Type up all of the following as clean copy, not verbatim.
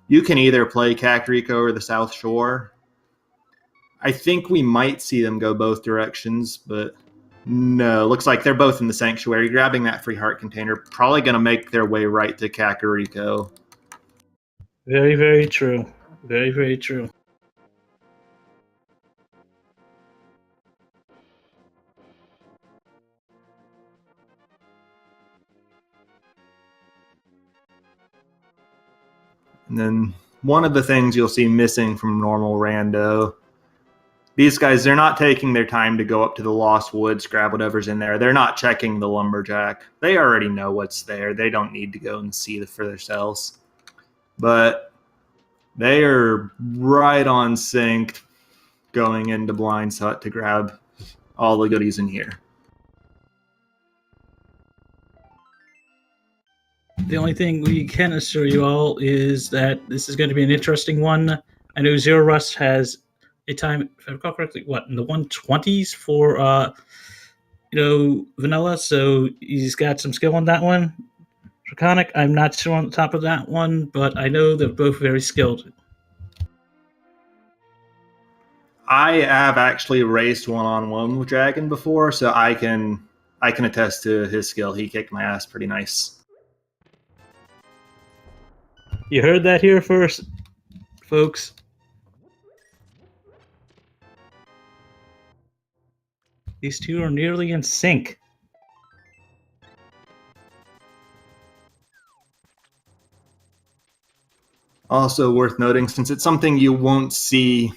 You can either play Kakariko or the South Shore. I think we might see them go both directions, but no, looks like they're both in the Sanctuary. Grabbing that free heart container, probably going to make their way right to Kakariko. Very, very true. Very, very true. And then one of the things you'll see missing from normal rando, these guys, they're not taking their time to go up to the Lost Woods, grab whatever's in there. They're not checking the lumberjack. They already know what's there. They don't need to go and see for themselves. But they are right on sync going into Blind's hut to grab all the goodies in here. The only thing we can assure you all is that this is going to be an interesting one. I know Zero Rush has a time, if I recall correctly, what, in the 120s for vanilla, so he's got some skill on that one. Draconic, I'm not sure on the top of that one, but I know they're both very skilled. I have actually raced one-on-one with Dragon before, so I can attest to his skill. He kicked my ass pretty nice. You heard that here first, folks. These two are nearly in sync. Also worth noting, since it's something you won't see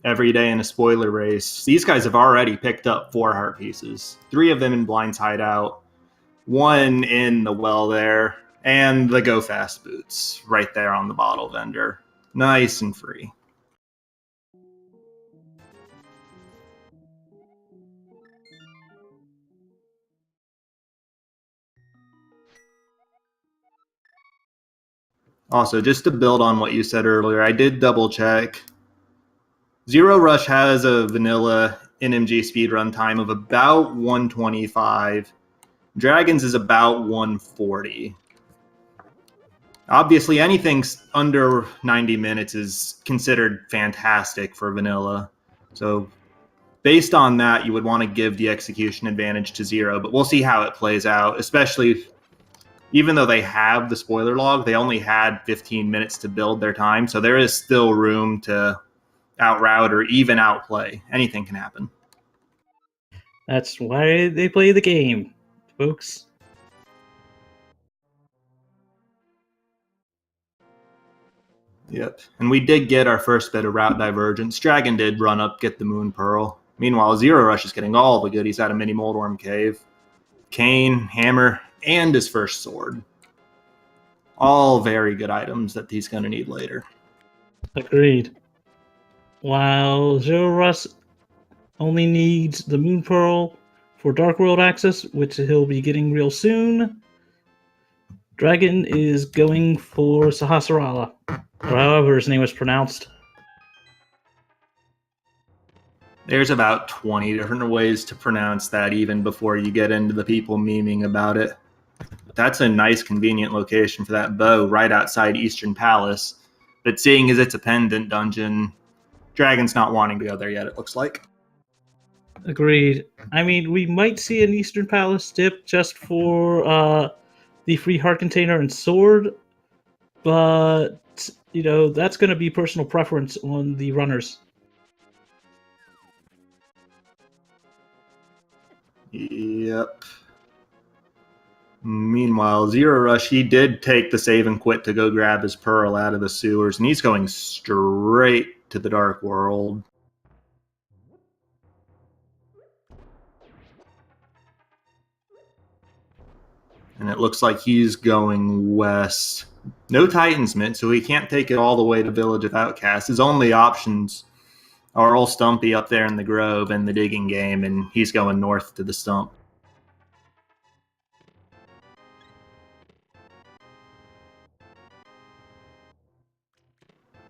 every day in a spoiler race, these guys have already picked up 4 heart pieces. 3 of them in Blind's hideout, 1 in the well there, and the Go Fast boots right there on the bottle vendor. Nice and free. Also, just to build on what you said earlier, I did double check. Zero Rush has a vanilla NMG speedrun time of about 125. Dragon's is about 140. Obviously, anything under 90 minutes is considered fantastic for vanilla. So based on that, you would want to give the execution advantage to Zero, but we'll see how it plays out, especially even though they have the spoiler log, they only had 15 minutes to build their time, so there is still room to outroute or even outplay. Anything can happen. That's why they play the game, folks. Yep. And we did get our first bit of route divergence. Dragon did run up, get the Moon Pearl. Meanwhile, Zero Rush is getting all the goodies out of Mini Moldworm Cave. Cane, hammer, and his first sword. All very good items that he's going to need later. Agreed. While Zero Rush only needs the Moon Pearl for Dark World access, which he'll be getting real soon, Dragon is going for Sahasrara, or however his name is pronounced. There's about 20 different ways to pronounce that even before you get into the people memeing about it. That's a nice, convenient location for that bow right outside Eastern Palace. But seeing as it's a pendant dungeon, Dragon's not wanting to go there yet, it looks like. Agreed. I mean, we might see an Eastern Palace dip just for the free heart container and sword, but, that's going to be personal preference on the runners. Yep. Meanwhile, Zero Rush, he did take the save and quit to go grab his pearl out of the sewers, and he's going straight to the Dark World. And it looks like he's going west. No Titan's Mint, so he can't take it all the way to Village of Outcasts. His only options are old Stumpy up there in the Grove and the digging game, and he's going north to the stump.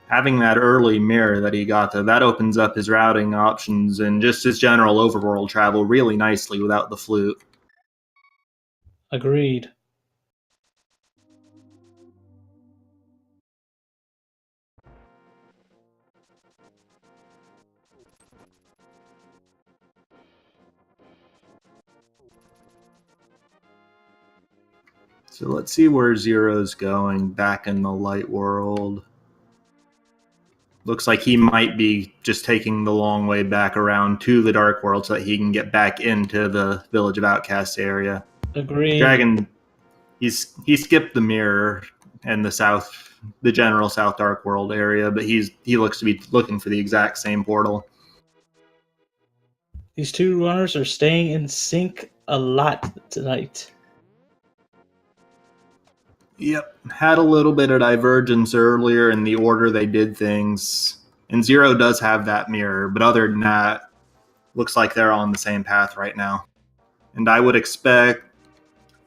Having that early mirror that he got, though, that opens up his routing options and just his general overworld travel really nicely without the flute. Agreed. So let's see where Zero's going back in the light world. Looks like he might be just taking the long way back around to the dark world so that he can get back into the Village of Outcasts area. Agreed. Dragon, he skipped the mirror and the general South Dark World area, but he looks to be looking for the exact same portal. These two runners are staying in sync a lot tonight. Yep, had a little bit of divergence earlier in the order they did things. And Zero does have that mirror, but other than that, looks like they're on the same path right now. And I would expect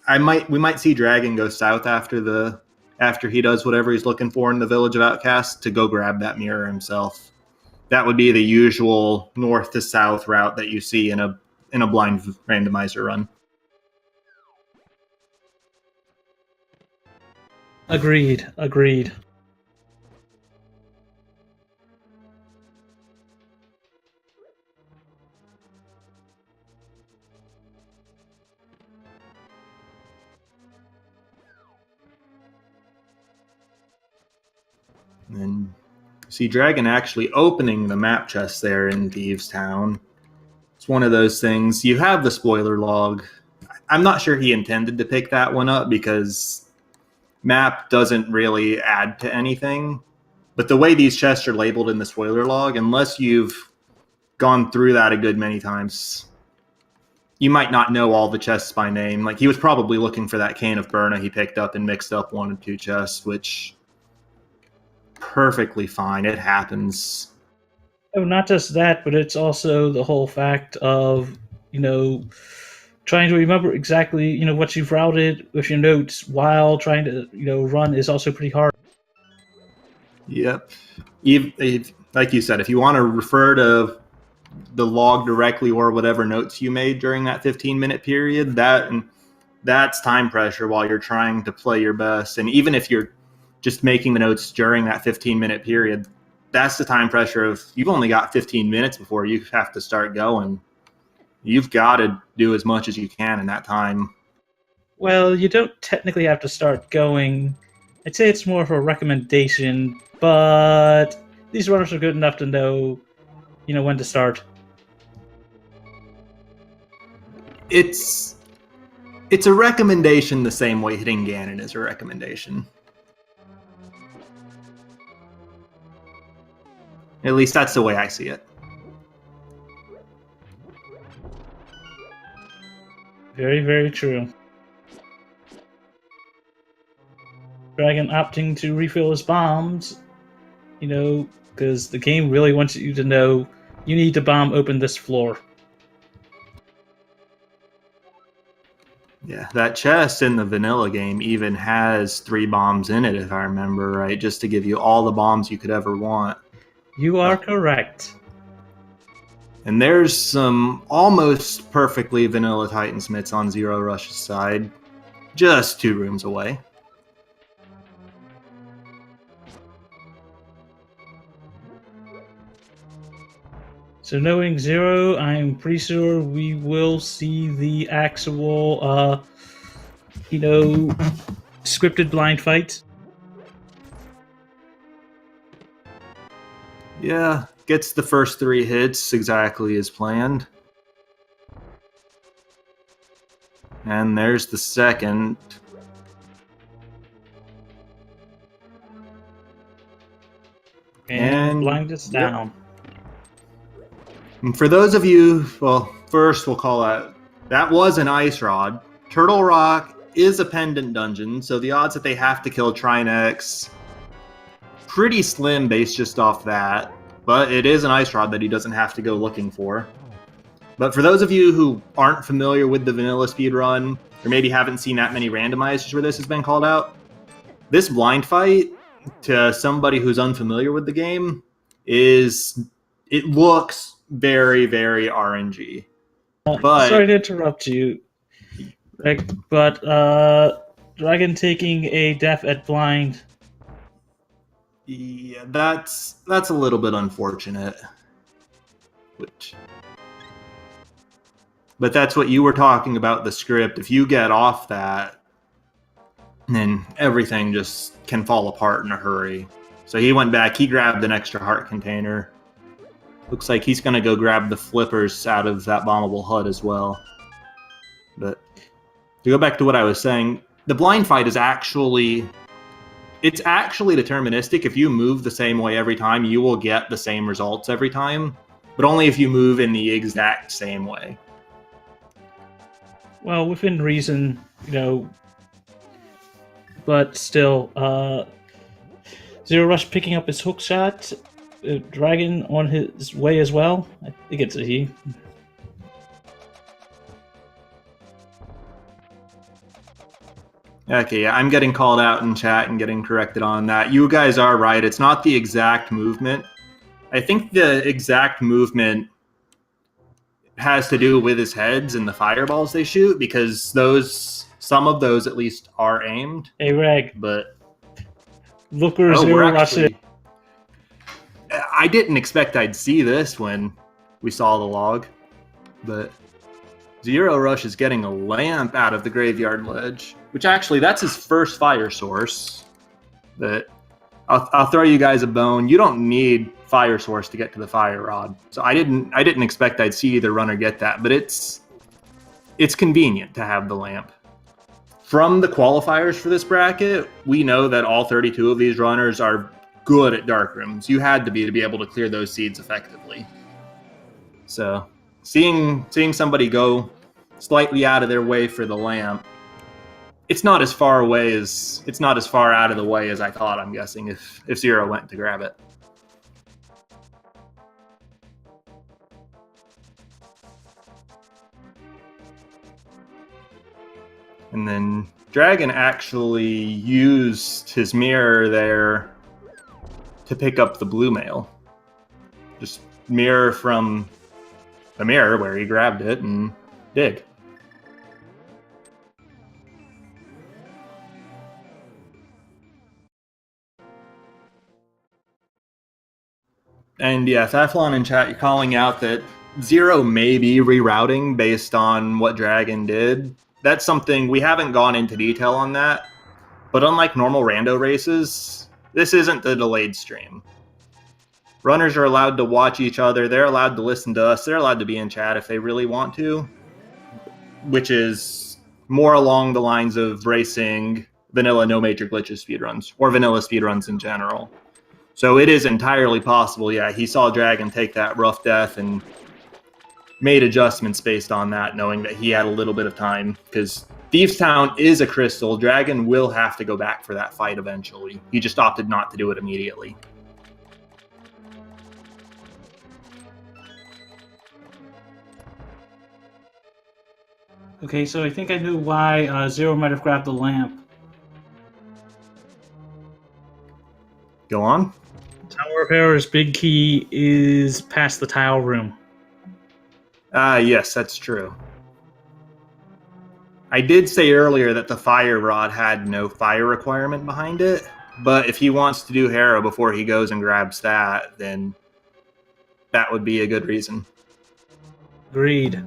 we might see Dragon go south after he does whatever he's looking for in the Village of Outcasts to go grab that mirror himself. That would be the usual north to south route that you see in a blind randomizer run. Agreed. And see Dragon actually opening the map chest there in Thieves Town. It's one of those things. You have the spoiler log. I'm not sure he intended to pick that one up because map doesn't really add to anything. But the way these chests are labeled in the spoiler log, unless you've gone through that a good many times, you might not know all the chests by name. Like, he was probably looking for that cane of Burna he picked up and mixed up one or two chests, which perfectly fine. It happens. Oh, not just that, but it's also the whole fact of, trying to remember exactly, what you've routed with your notes while trying to, run is also pretty hard. Yep. Like you said, if you want to refer to the log directly or whatever notes you made during that 15-minute period, that's time pressure while you're trying to play your best. And even if you're just making the notes during that 15-minute period, that's the time pressure of you've only got 15 minutes before you have to start going. You've got to do as much as you can in that time. Well, you don't technically have to start going. I'd say it's more of a recommendation, but these runners are good enough to know, when to start. It's a recommendation the same way hitting Ganon is a recommendation. At least that's the way I see it. Very, very true. Dragon opting to refill his bombs, because the game really wants you to know you need to bomb open this floor. Yeah, that chest in the vanilla game even has 3 bombs in it, if I remember right, just to give you all the bombs you could ever want. You are correct. And there's some almost perfectly vanilla Titansmiths on Zero Rush's side, just 2 rooms away. So knowing Zero, I'm pretty sure we will see the actual, scripted blind fight. Yeah, gets the first 3 hits exactly as planned. And there's the second. And blind is down. Yep. And for those of you, well, first we'll call that was an ice rod. Turtle Rock is a pendant dungeon, so the odds that they have to kill Trinex pretty slim based just off that. But it is an ice rod that he doesn't have to go looking for. But for those of you who aren't familiar with the vanilla speedrun, or maybe haven't seen that many randomizers where this has been called out, this blind fight, to somebody who's unfamiliar with the game, it looks very, very RNG. But sorry to interrupt you, Rick, but Dragon taking a death at blind. Yeah, that's a little bit unfortunate. But that's what you were talking about, the script. If you get off that, then everything just can fall apart in a hurry. So he went back, he grabbed an extra heart container. Looks like he's going to go grab the flippers out of that bombable HUD as well. But to go back to what I was saying, the blind fight is actually... It's actually deterministic. If you move the same way every time, you will get the same results every time. But only if you move in the exact same way. Well, within reason, but still, Zero Rush picking up his hook shot, Dragon on his way as well. I think it's a he. Okay, yeah, I'm getting called out in chat and getting corrected on that. You guys are right. It's not the exact movement. I think the exact movement has to do with his heads and the fireballs they shoot, because some of those at least are aimed. Hey, Reg. But look where Zero Rush is. I didn't expect I'd see this when we saw the log, but Zero Rush is getting a lamp out of the graveyard ledge, which actually, that's his first fire source. But I'll throw you guys a bone. You don't need fire source to get to the fire rod. So I didn't expect I'd see either runner get that, but it's convenient to have the lamp. From the qualifiers for this bracket, we know that all 32 of these runners are good at dark rooms. You had to be able to clear those seeds effectively. So seeing somebody go slightly out of their way for the lamp, it's not as far out of the way as I thought, I'm guessing, if Zero went to grab it. And then Dragon actually used his mirror there to pick up the blue mail. Just mirror from the mirror where he grabbed it and dig. And yeah, Teflon in chat, you're calling out that Zero may be rerouting based on what Dragon did. That's something, we haven't gone into detail on that, but unlike normal rando races, this isn't the delayed stream. Runners are allowed to watch each other, they're allowed to listen to us, they're allowed to be in chat if they really want to, which is more along the lines of racing vanilla no major glitches speedruns, or vanilla speedruns in general. So it is entirely possible, yeah, he saw Dragon take that rough death and made adjustments based on that, knowing that he had a little bit of time, because Thieves Town is a crystal. Dragon will have to go back for that fight eventually. He just opted not to do it immediately. Okay, so I think I knew why Zero might have grabbed the lamp. Go on. Tower Repairer's big key is past the tile room. Yes, that's true. I did say earlier that the fire rod had no fire requirement behind it, but if he wants to do Harrow before he goes and grabs that, then that would be a good reason. Agreed.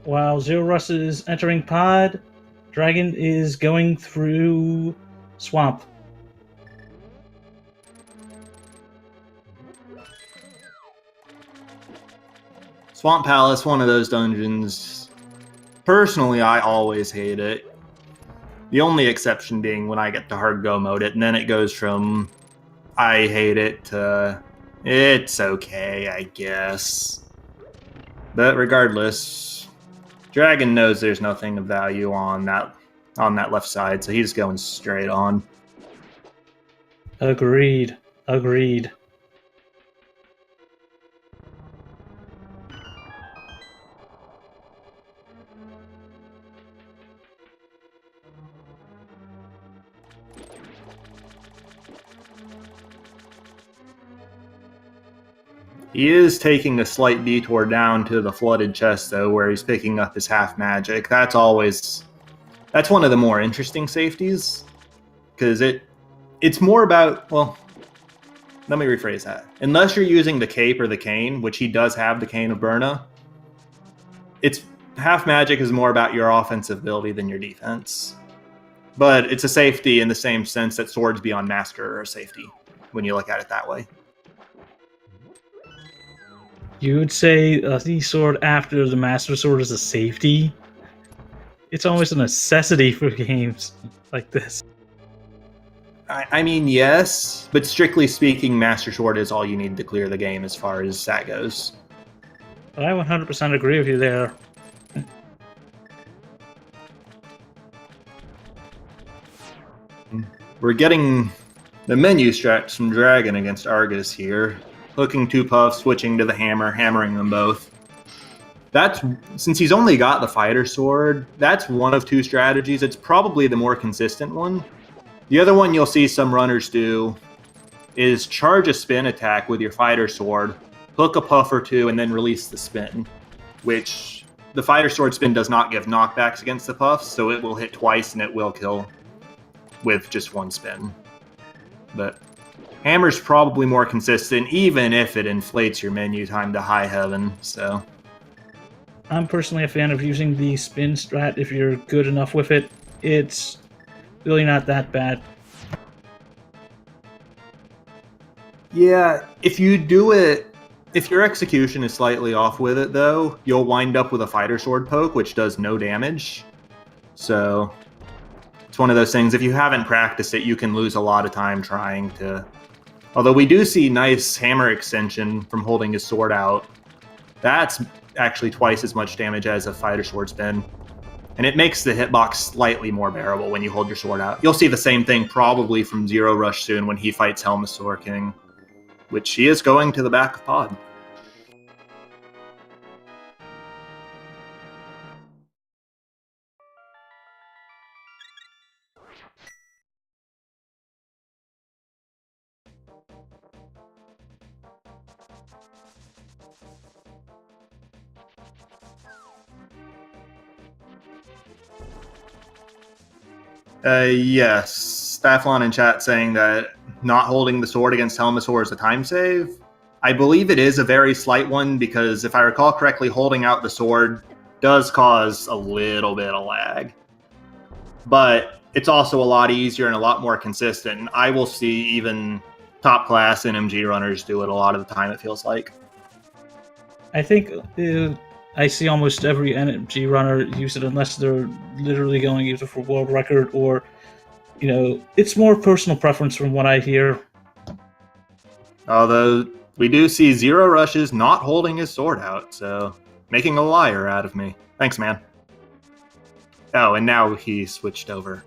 While Zero Rush is entering pod, Dragon is going through swamp. Swamp Palace, one of those dungeons. Personally, I always hate it. The only exception being when I get to hard go mode it, and then it goes from I hate it to it's okay, I guess. But regardless, Dragon knows there's nothing of value on that left side, so he's going straight on. Agreed. Agreed. He is taking a slight detour down to the flooded chest, though, where he's picking up his half magic. That's one of the more interesting safeties, because it It's more about, well, let me rephrase that. Unless you're using the cape or the cane, which he does have the cane of Burna, it's half magic is more about your offensive ability than your defense. But it's a safety in the same sense that swords beyond master are a safety when you look at it that way. You would say the sword after the master sword is a safety? It's almost a necessity for games like this. I mean, yes, but strictly speaking, Master Sword is all you need to clear the game as far as that goes. But I 100% agree with you there. We're getting the menu strats from Dragon against Argus here. Hooking 2 puffs, switching to the hammer, hammering them both. That's, since he's only got the fighter sword, that's one of 2 strategies. It's probably the more consistent one. The other one you'll see some runners do is charge a spin attack with your fighter sword, hook a puff or 2, and then release the spin, which the fighter sword spin does not give knockbacks against the puffs, so it will hit twice and it will kill with just 1 spin. But hammer's probably more consistent, even if it inflates your menu time to high heaven, so... I'm personally a fan of using the spin strat if you're good enough with it. It's really not that bad. Yeah, if you do it, if your execution is slightly off with it, though, you'll wind up with a fighter sword poke, which does no damage. So, it's one of those things, if you haven't practiced it, you can lose a lot of time trying to... Although we do see nice hammer extension from holding his sword out. That's actually twice as much damage as a fighter sword spin. And it makes the hitbox slightly more bearable when you hold your sword out. You'll see the same thing probably from Zero Rush soon when he fights Helmasaur King, which he is going to the back of pod. Yes. Stafflon in chat saying that not holding the sword against Helmasaur is a time save. I believe it is a very slight one because if I recall correctly, holding out the sword does cause a little bit of lag. But it's also a lot easier and a lot more consistent. I will see even top class NMG runners do it a lot of the time, it feels like. I think I see almost every NMG runner use it unless they're literally going to use it for world record or, you know, it's more personal preference from what I hear. Although we do see Zero Rushes not holding his sword out, so making a liar out of me. Thanks, man. Oh, and now he switched over.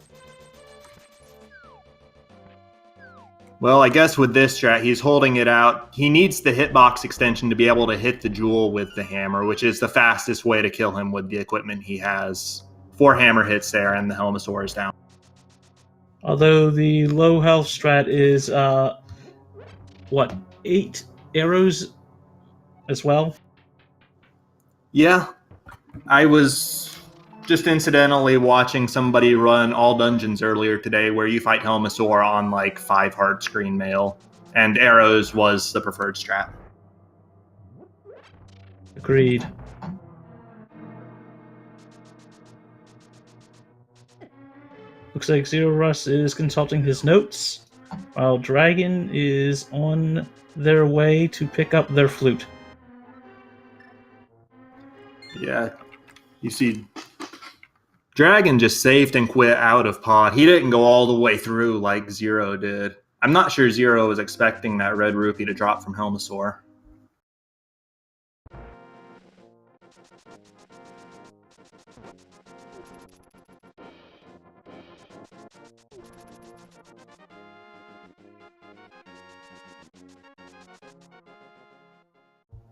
Well, I guess with this strat, he's holding it out. He needs the hitbox extension to be able to hit the jewel with the hammer, which is the fastest way to kill him with the equipment he has. 4 hammer hits there, and the Helmasaur is down. Although the low health strat is, 8 arrows as well? Yeah, I was just incidentally watching somebody run all dungeons earlier today where you fight Helmasaur on like 5 hard screen mail, and arrows was the preferred strat. Agreed. Looks like Zero Rush is consulting his notes, while Dragon is on their way to pick up their flute. Yeah, you see Dragon just saved and quit out of pod. He didn't go all the way through like Zero did. I'm not sure Zero was expecting that red rupee to drop from Helmasaur.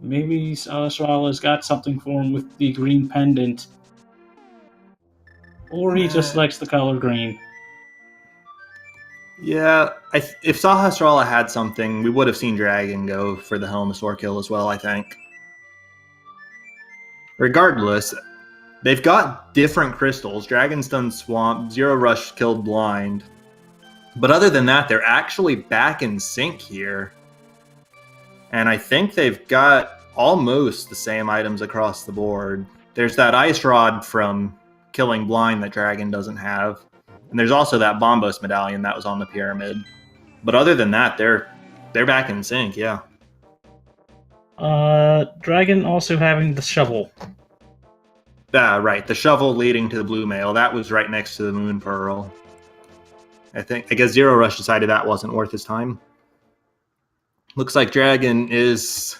Maybe Srala's got something for him with the green pendant. Or he just likes the color green. Yeah, if Sahasrara had something, we would have seen Dragon go for the Helmasaur kill as well, I think. Regardless, they've got different crystals. Dragon's done Swamp, Zero Rush killed Blind. But other than that, they're actually back in sync here. And I think they've got almost the same items across the board. There's that ice rod from killing blind that Dragon doesn't have. And there's also that Bombos medallion that was on the pyramid. But other than that, they're back in sync, yeah. Dragon also having the shovel. Right. The shovel leading to the blue mail. That was right next to the moon pearl. I guess Zero Rush decided that wasn't worth his time. Looks like Dragon is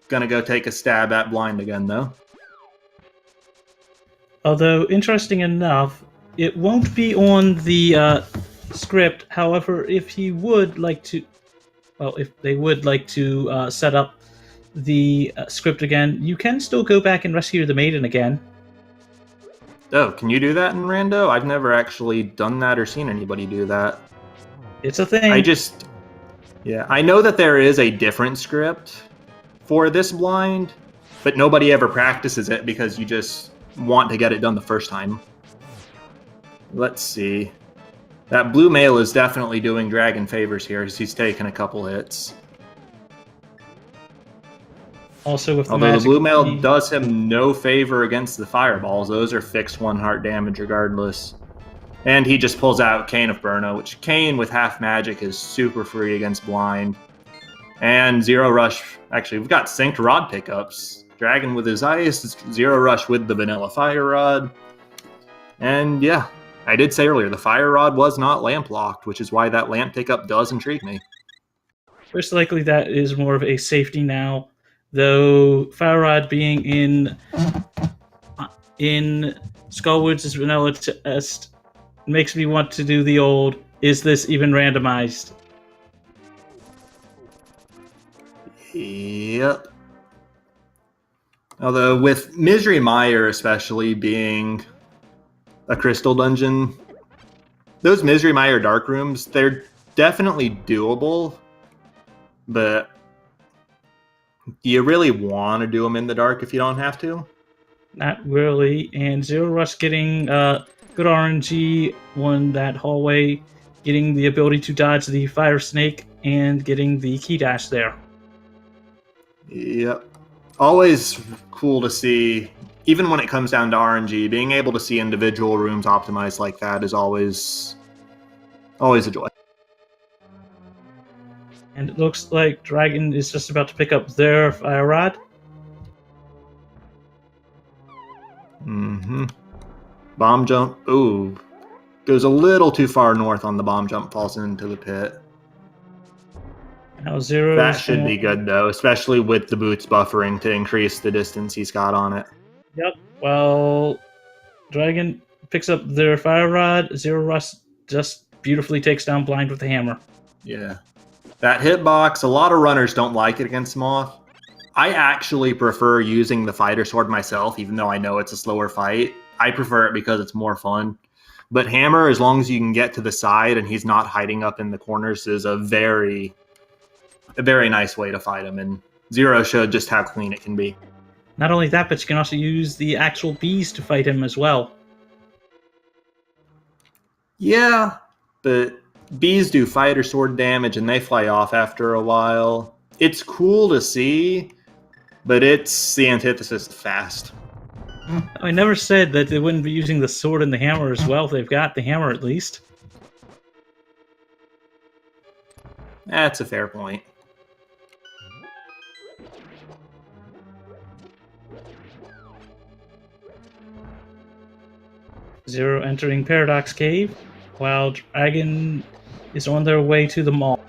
gonna go take a stab at blind again, though. Although, interesting enough, it won't be on the script. However, if he would like to, well, if they would like to set up the script again, you can still go back and rescue the maiden again. Oh, can you do that in Rando? I've never actually done that or seen anybody do that. It's a thing. I know that there is a different script for this blind, but nobody ever practices it because you just want to get it done the first time. Let's see. That blue male is definitely doing Dragon favors here as he's taking a couple hits. Also, with although the blue mail does him no favor against the fireballs. Those are fixed 1 heart damage regardless. And he just pulls out Cane of Burno, which Cane with half magic is super free against blind. And Zero Rush, actually we've got synced rod pickups. Dragon with his ice, Zero Rush with the vanilla fire rod. And yeah, I did say earlier, the fire rod was not lamp locked, which is why that lamp pickup does intrigue me. Most likely that is more of a safety now. Though Fire Rod being in Skullwoods' vanilla test makes me want to do the old, is this even randomized? Yep. Although with Misery Mire especially being a crystal dungeon, those Misery Mire dark rooms, they're definitely doable, but do you really want to do them in the dark if you don't have to? Not really. And Zero Rush getting good RNG on that hallway, getting the ability to dodge the fire snake, and getting the key dash there. Yep. Always cool to see, even when it comes down to RNG, being able to see individual rooms optimized like that is always a joy. And it looks like Dragon is just about to pick up their fire rod. Mm-hmm. Bomb jump. Ooh. Goes a little too far north on the bomb jump, falls into the pit. Now Zero. That should be good, though, especially with the boots buffering to increase the distance he's got on it. Yep. Well, Dragon picks up their fire rod. Zero Rush just beautifully takes down blind with the hammer. Yeah. That hitbox, a lot of runners don't like it against Moth. I actually prefer using the fighter sword myself, even though I know it's a slower fight. I prefer it because it's more fun. But hammer, as long as you can get to the side and he's not hiding up in the corners, is a very nice way to fight him. And Zero showed just how clean it can be. Not only that, but you can also use the actual bees to fight him as well. Yeah, but bees do fighter sword damage and they fly off after a while. It's cool to see, but it's the antithesis of fast. I never said that they wouldn't be using the sword and the hammer as well if they've got the hammer at least. That's a fair point. Zero entering Paradox Cave, while Dragon is on their way to the mall.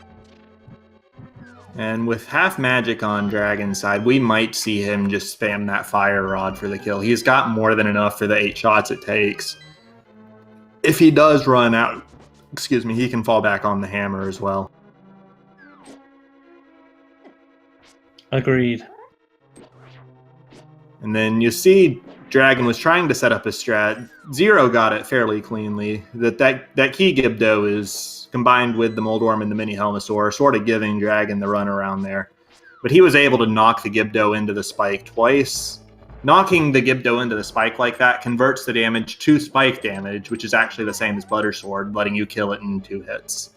And with half magic on Dragon's side, we might see him just spam that fire rod for the kill. He's got more than enough for the 8 shots it takes. If he does run out, he can fall back on the hammer as well. Agreed. And then you see Dragon was trying to set up a strat. Zero got it fairly cleanly. That key Gibdo is combined with the Moldworm and the Mini Helmosaur, sort of giving Dragon the run around there. But he was able to knock the Gibdo into the spike twice. Knocking the Gibdo into the spike like that converts the damage to spike damage, which is actually the same as Butter Sword, letting you kill it in 2 hits.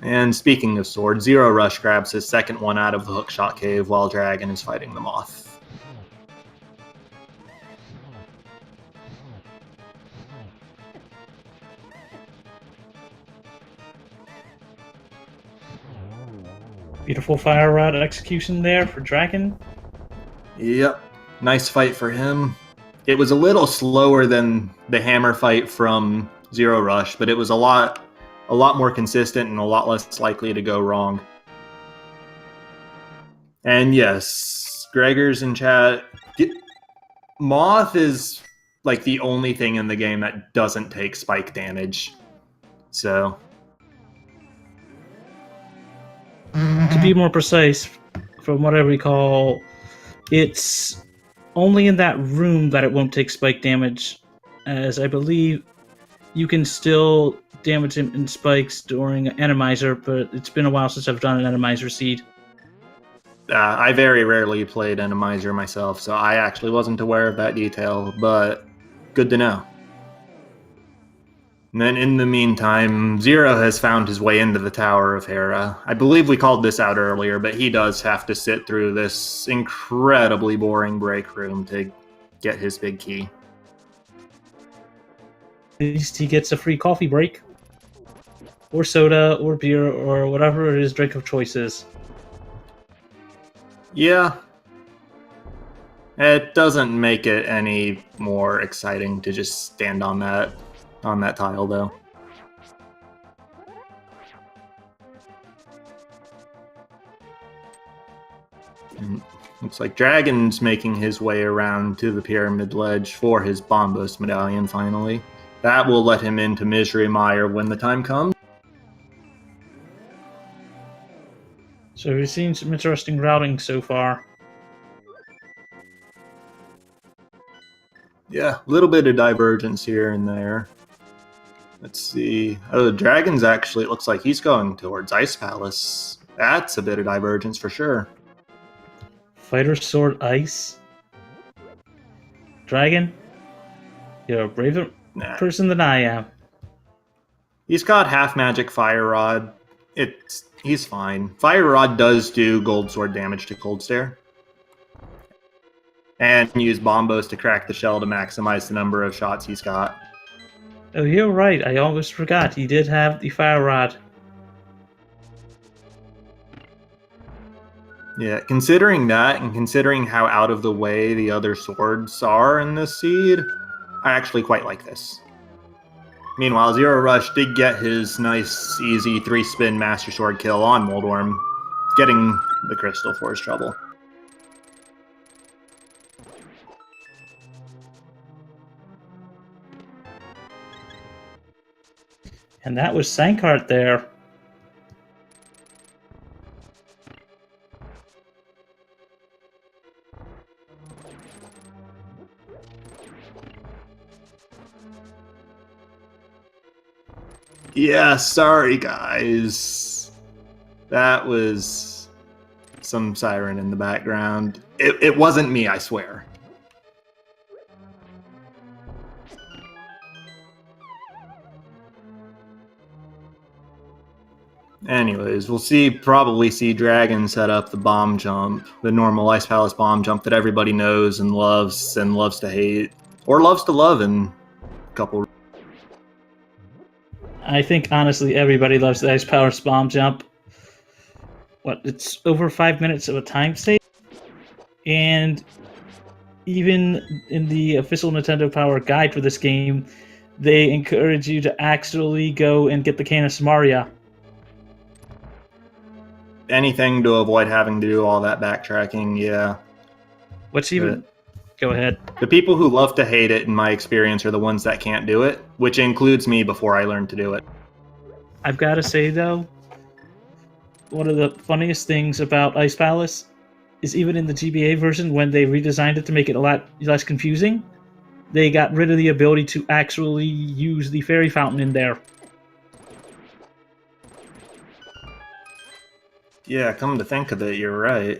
And speaking of sword, Zero Rush grabs his second one out of the Hookshot Cave while Dragon is fighting the Moth. Beautiful fire rod execution there for Dragon. Yep, nice fight for him. It was a little slower than the hammer fight from Zero Rush, but it was a lot more consistent and a lot less likely to go wrong. And yes, Gregor's in chat. Moth is like the only thing in the game that doesn't take spike damage. So to be more precise, from what I recall, it's only in that room that it won't take spike damage, as I believe you can still damage him in spikes during Randomizer, but it's been a while since I've done an Randomizer seed. I very rarely played Randomizer myself, so I actually wasn't aware of that detail, but good to know. And then in the meantime, Zero has found his way into the Tower of Hera. I believe we called this out earlier, but he does have to sit through this incredibly boring break room to get his big key. At least he gets a free coffee break, or soda, or beer, or whatever his drink of choice is. Yeah. It doesn't make it any more exciting to just stand on that tile, though. And looks like Dragon's making his way around to the pyramid ledge for his Bombos medallion finally. That will let him into Misery Mire when the time comes. So we've seen some interesting routing so far. Yeah, a little bit of divergence here and there. Let's see. Oh, the Dragon's actually, it looks like he's going towards Ice Palace. That's a bit of divergence for sure. Fighter Sword Ice? Dragon? You're a braver person than I am. He's got half magic Fire Rod. He's fine. Fire Rod does do Gold Sword damage to Cold Stare. And use Bombos to crack the shell to maximize the number of shots he's got. Oh, you're right. I almost forgot. He did have the Fire Rod. Yeah, considering that, and considering how out of the way the other swords are in this seed, I actually quite like this. Meanwhile, Zero Rush did get his nice, easy 3-spin Master Sword kill on Moldworm, getting the crystal for his trouble. And that was Sankart there. Yeah, sorry guys. That was some siren in the background. It wasn't me, I swear. Anyways, we'll probably see Dragon set up the bomb jump, the normal Ice Palace bomb jump that everybody knows and loves to hate, or loves to love in a couple. I think, honestly, everybody loves the Ice Palace bomb jump. What, it's over 5 minutes of a time save? And even in the official Nintendo Power guide for this game, they encourage you to actually go and get the Canis Maria. Anything to avoid having to do all that backtracking, yeah. What's even... Go ahead. The people who love to hate it, in my experience, are the ones that can't do it, which includes me before I learned to do it. I've got to say, though, one of the funniest things about Ice Palace is even in the GBA version, when they redesigned it to make it a lot less confusing, they got rid of the ability to actually use the fairy fountain in there. Yeah, come to think of it, you're right.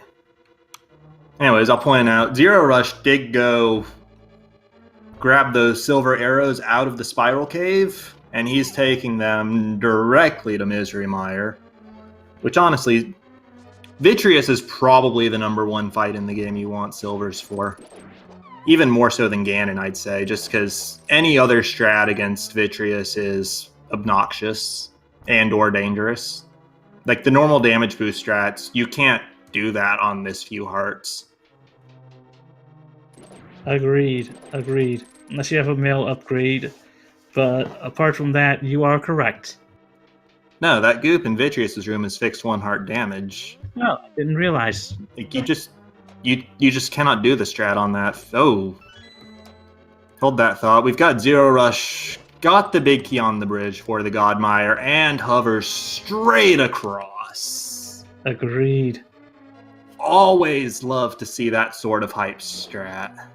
Anyways, I'll point out, Zero Rush did go grab those silver arrows out of the spiral cave, and he's taking them directly to Misery Mire, which honestly, Vitreous is probably the #1 fight in the game you want silvers for. Even more so than Ganon, I'd say, just because any other strat against Vitreous is obnoxious and or dangerous. Like the normal damage boost strats, you can't do that on this few hearts. Agreed. Unless you have a mail upgrade. But apart from that, you are correct. No, that goop in Vitreous's room is fixed 1 heart damage. No, I didn't realize. Like you just cannot do the strat on that. Oh. Hold that thought. We've got Zero Rush, got the big key on the bridge for the Godmire, and hovers straight across. Agreed. Always love to see that sort of hype strat.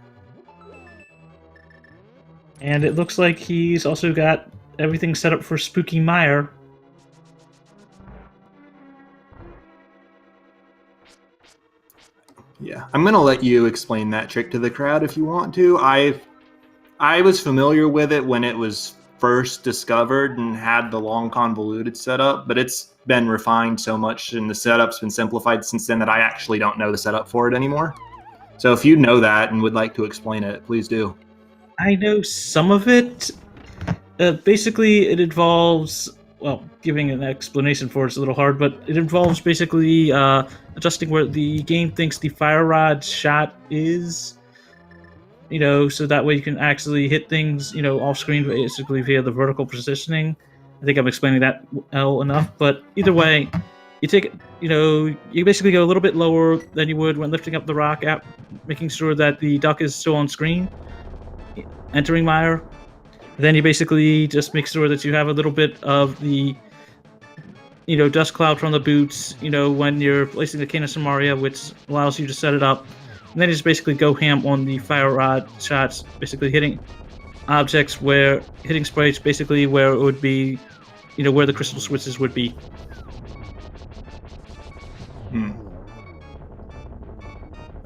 And it looks like he's also got everything set up for Spooky Mire. Yeah, I'm gonna let you explain that trick to the crowd if you want to. I was familiar with it when it was first discovered and had the long convoluted setup, but it's been refined so much and the setup's been simplified since then that I actually don't know the setup for it anymore. So if you know that and would like to explain it, please do. I know some of it. Basically, it involves, well, giving an explanation for it's a little hard, but it involves basically adjusting where the game thinks the fire rod shot is, so that way you can actually hit things, off screen basically via the vertical positioning. I think I'm explaining that well enough, but either way, you take, you basically go a little bit lower than you would when lifting up the rock app, making sure that the duck is still on screen, entering Mire. Then you basically just make sure that you have a little bit of the, dust cloud from the boots, when you're placing the Canis Maria, which allows you to set it up. And then you just basically go ham on the fire rod shots, basically hitting objects hitting sprites basically where it would be, where the crystal switches would be.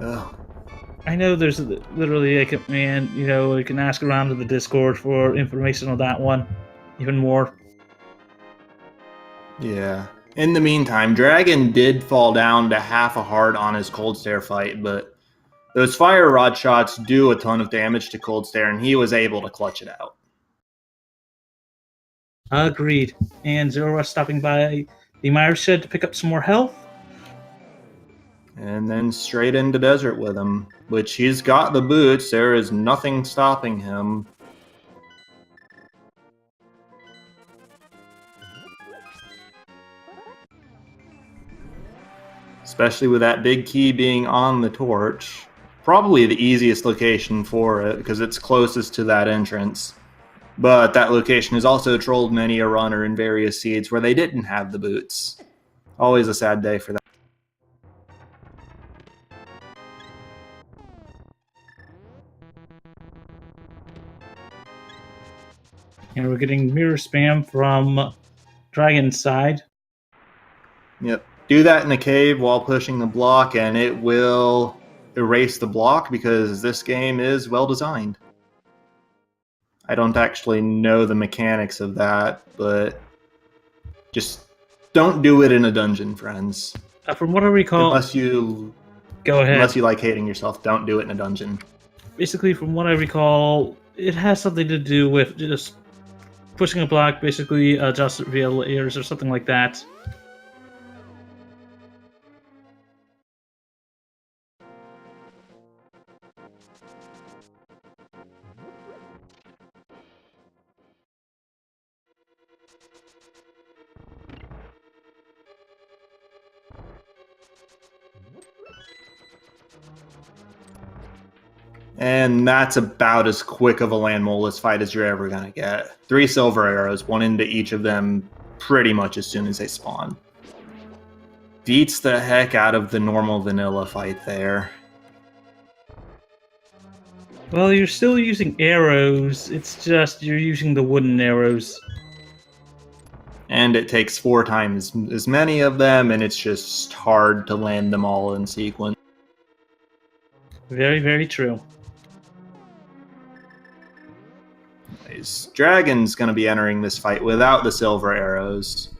Oh. I know there's literally a command, you can ask around to the Discord for information on that one, even more. Yeah. In the meantime, Dragon did fall down to half a heart on his Cold Stare fight, but those fire rod shots do a ton of damage to Cold Stare, and he was able to clutch it out. Agreed. And Zero Rush stopping by the Mire Shed to pick up some more health. And then straight into Desert with him, which he's got the boots. There is nothing stopping him. Especially with that big key being on the torch. Probably the easiest location for it, because it's closest to that entrance. But that location has also trolled many a runner in various seeds where they didn't have the boots. Always a sad day for that. And we're getting mirror spam from Dragon's side. Yep. Do that in the cave while pushing the block, and it will erase the block because this game is well designed. I don't actually know the mechanics of that, but just don't do it in a dungeon, friends. From what I recall, go ahead. Unless you like hating yourself, don't do it in a dungeon. Basically, from what I recall, it has something to do with just pushing a block, basically adjust it via layers or something like that. And that's about as quick of a Landmolus fight as you're ever going to get. 3 silver arrows, 1 into each of them pretty much as soon as they spawn. Beats the heck out of the normal vanilla fight there. Well, you're still using arrows, it's just you're using the wooden arrows. And it takes 4 times as many of them, and it's just hard to land them all in sequence. Very, very true. Dragon's going to be entering this fight without the silver arrows.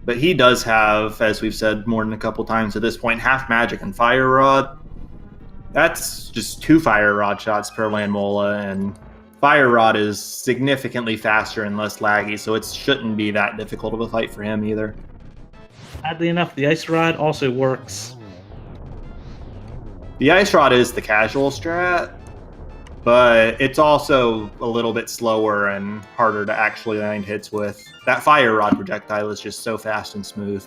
But he does have, as we've said more than a couple times at this point, half magic and fire rod. That's just 2 fire rod shots per Landmola, and fire rod is significantly faster and less laggy, so it shouldn't be that difficult of a fight for him either. Oddly enough, the ice rod also works. The ice rod is the casual strat, but it's also a little bit slower and harder to actually land hits with. That fire rod projectile is just so fast and smooth.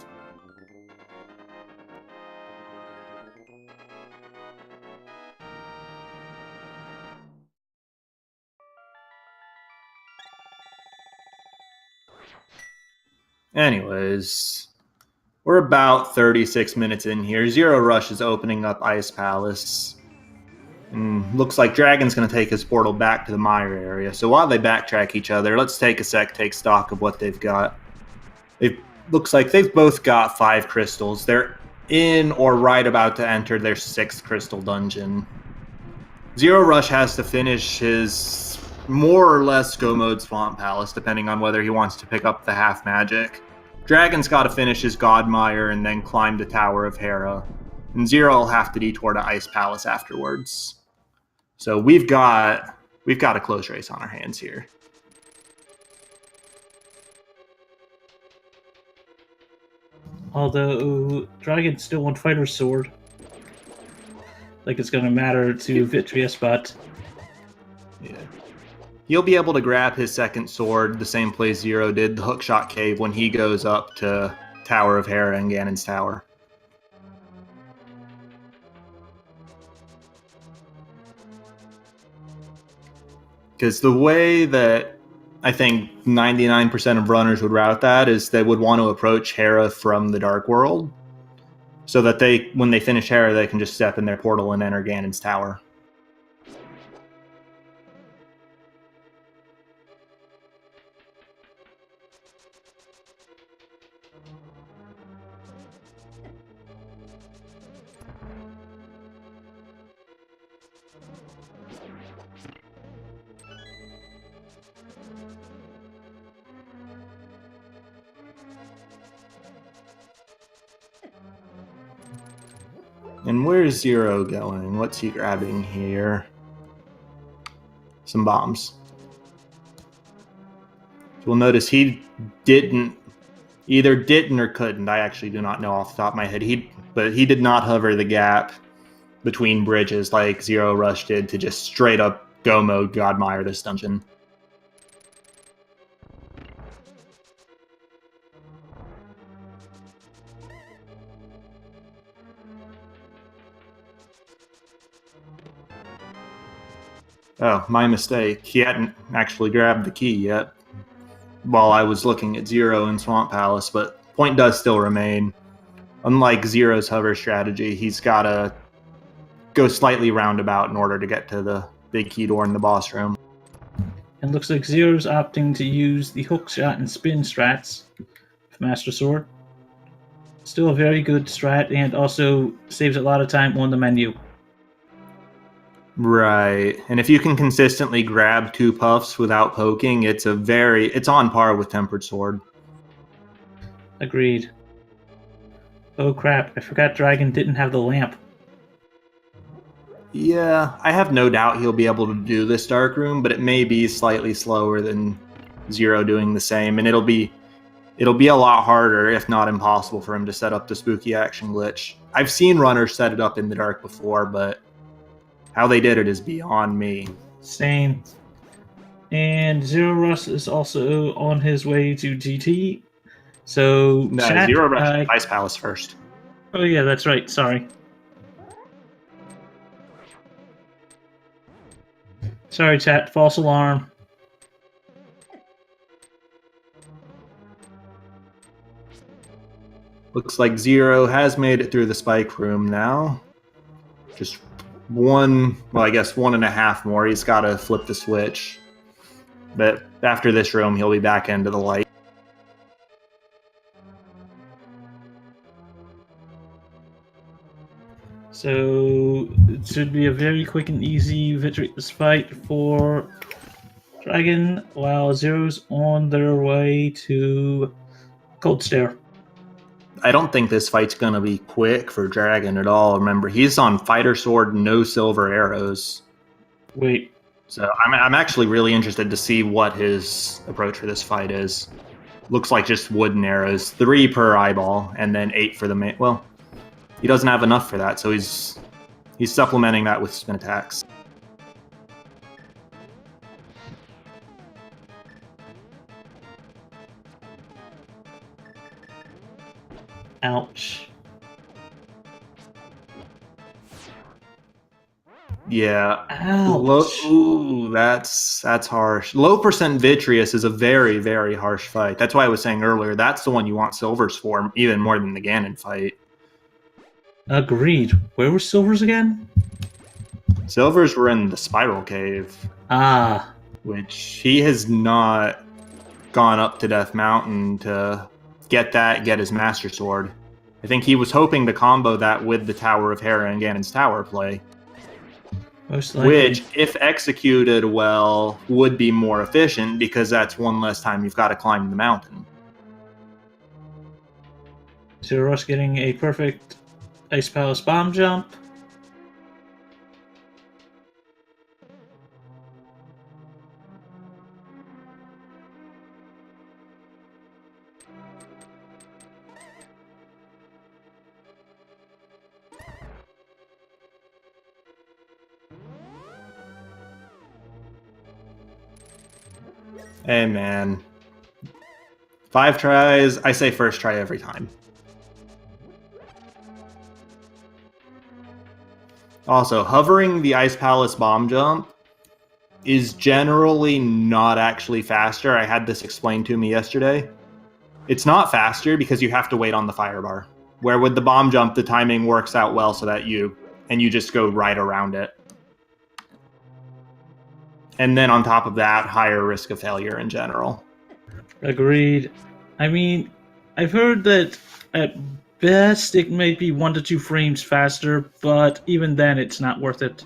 Anyways, we're about 36 minutes in here. Zero Rush is opening up Ice Palace. And looks like Dragon's going to take his portal back to the mire area. So while they backtrack each other, let's take a sec, take stock of what they've got. It looks like they've both got 5 crystals. They're in or right about to enter their 6th crystal dungeon. Zero Rush has to finish his more or less go mode Swamp Palace, depending on whether he wants to pick up the half magic. Dragon's got to finish his Godmire and then climb the Tower of Hera. And Zero will have to detour to Ice Palace afterwards. So we've got a close race on our hands here. Although Dragon still wants Fighter's Sword. Like it's going to matter to Vitreous, but yeah. He'll be able to grab his 2nd sword the same place Zero did, the Hookshot Cave, when he goes up to Tower of Hera and Ganon's Tower. Because the way that I think 99% of runners would route that is they would want to approach Hera from the Dark World, so that when they finish Hera, they can just step in their portal and enter Ganon's Tower. And where's Zero going? What's he grabbing here? Some bombs. You'll notice he either didn't or couldn't. I actually do not know off the top of my head. But he did not hover the gap between bridges like Zero Rush did to just straight up go mode Godmire this dungeon. Oh, my mistake. He hadn't actually grabbed the key yet while I was looking at Zero in Swamp Palace, but point does still remain. Unlike Zero's hover strategy, he's got to go slightly roundabout in order to get to the big key door in the boss room. And looks like Zero's opting to use the hookshot and spin strats with Master Sword. Still a very good strat, and also saves a lot of time on the menu. Right, and if you can consistently grab 2 puffs without poking, it's on par with Tempered Sword. Agreed. Oh crap, I forgot Dragon didn't have the lamp. Yeah, I have no doubt he'll be able to do this dark room, but it may be slightly slower than Zero doing the same, and it'll be a lot harder, if not impossible, for him to set up the spooky action glitch. I've seen runners set it up in the dark before, but how they did it is beyond me. Same. And Zero Rush is also on his way to GT. So No, chat, Zero Rush Ice Palace first. Oh yeah, that's right. Sorry. Sorry, chat. False alarm. Looks like Zero has made it through the spike room now. Just one and a half more. He's got to flip the switch. But after this room, he'll be back into the light. So it should be a very quick and easy victorious fight for Dragon, while Zero's on their way to Cold Stare. I don't think this fight's going to be quick for Dragon at all. Remember, he's on Fighter Sword, no silver arrows. Wait. So I'm actually really interested to see what his approach for this fight is. Looks like just wooden arrows, 3 per eyeball, and then 8 for the main. Well, he doesn't have enough for that, so he's supplementing that with spin attacks. Ouch. Yeah. Ouch. Ooh, that's harsh. Low percent vitreous is a very, very harsh fight. That's why I was saying earlier, that's the one you want silvers for, even more than the Ganon fight. Agreed. Where were silvers again? Silvers were in the Spiral Cave. Ah. Which he has not gone up to Death Mountain to get his Master Sword. I think he was hoping to combo that with the Tower of Hera and Ganon's Tower play. Most likely. Which, if executed well, would be more efficient because that's one less time you've got to climb the mountain. Zerorush getting a perfect Ice Palace bomb jump. Hey man. 5 tries, I say first try every time. Also, hovering the Ice Palace bomb jump is generally not actually faster. I had this explained to me yesterday. It's not faster because you have to wait on the fire bar. Where with the bomb jump, the timing works out well so that you just go right around it. And then on top of that, higher risk of failure in general. Agreed. I mean, I've heard that at best it may be 1 to 2 frames faster, but even then it's not worth it.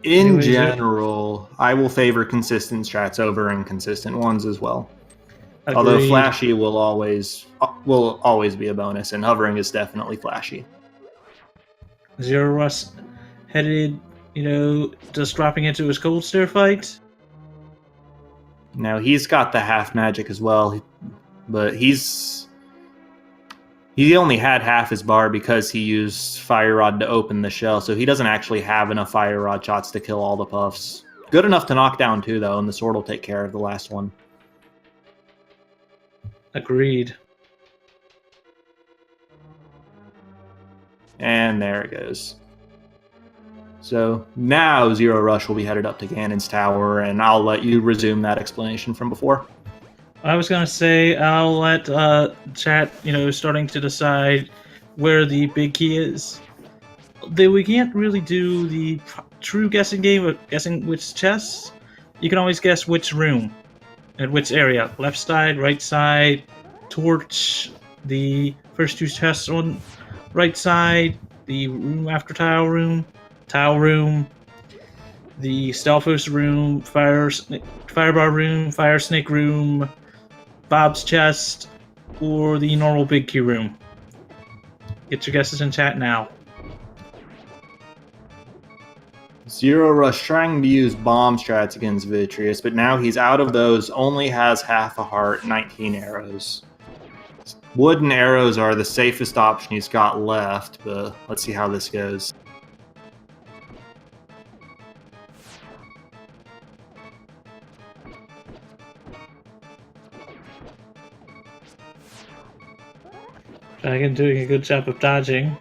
In general, I will favor consistent strats over inconsistent ones as well. Agreed. Although flashy will always be a bonus, and hovering is definitely flashy. Zerorush headed, just dropping into his Cold Stare fight. Now he's got the half magic as well, but he only had half his bar because he used Fire Rod to open the shell, so he doesn't actually have enough Fire Rod shots to kill all the puffs. Good enough to knock down 2 though, and the sword will take care of the last one. Agreed. And there it goes. So now Zerorush will be headed up to Ganon's Tower, and I'll let you resume that explanation from before. I was going to say I'll let chat, starting to decide where the big key is. We can't really do the true guessing game of guessing which chest. You can always guess which room and which area. Left side, right side, torch, the first 2 chests on right side, the room after tile room, the Stalfos room, firebar room, fire snake room, Bob's chest, or the normal big key room. Get your guesses in chat now. Zerorush trying to use bomb strats against Vitreous, but now he's out of those, only has half a heart, 19 arrows. Wooden arrows are the safest option he's got left, but let's see how this goes. Dragon doing a good job of dodging.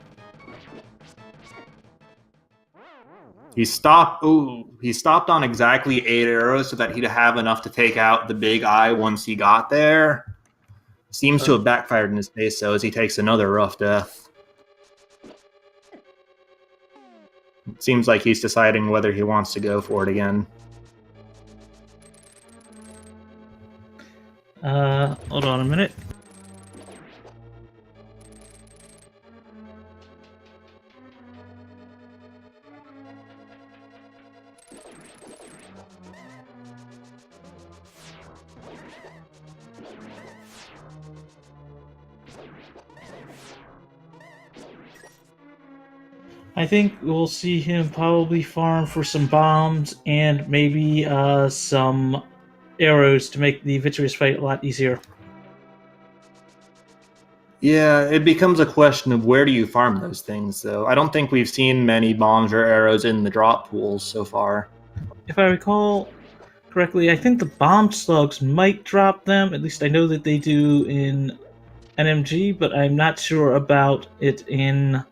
He stopped on exactly 8 arrows so that he'd have enough to take out the big eye once he got there. Seems to have backfired in his face, though, as he takes another rough death. It seems like he's deciding whether he wants to go for it again. Hold on a minute. I think we'll see him probably farm for some bombs and maybe some arrows to make the Vitreous fight a lot easier. Yeah, it becomes a question of where do you farm those things, though. I don't think we've seen many bombs or arrows in the drop pools so far. If I recall correctly, I think the bomb slugs might drop them. At least I know that they do in NMG, but I'm not sure about it in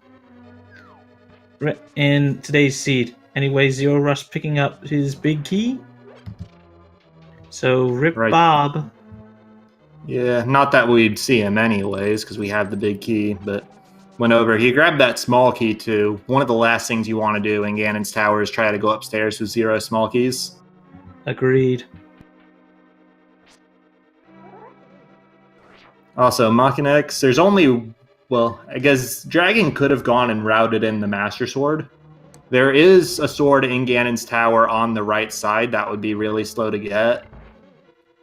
today's seed. Anyway, Zero Rush picking up his big key. So rip Right. Bob. Yeah, not that we'd see him anyways, because we have the big key, but went over. He grabbed that small key too. One of the last things you want to do in Ganon's Tower is try to go upstairs with 0 small keys. Agreed. Also, Machinex, there's only, well, I guess Dragon could have gone and routed in the Master Sword. There is a sword in Ganon's Tower on the right side that would be really slow to get.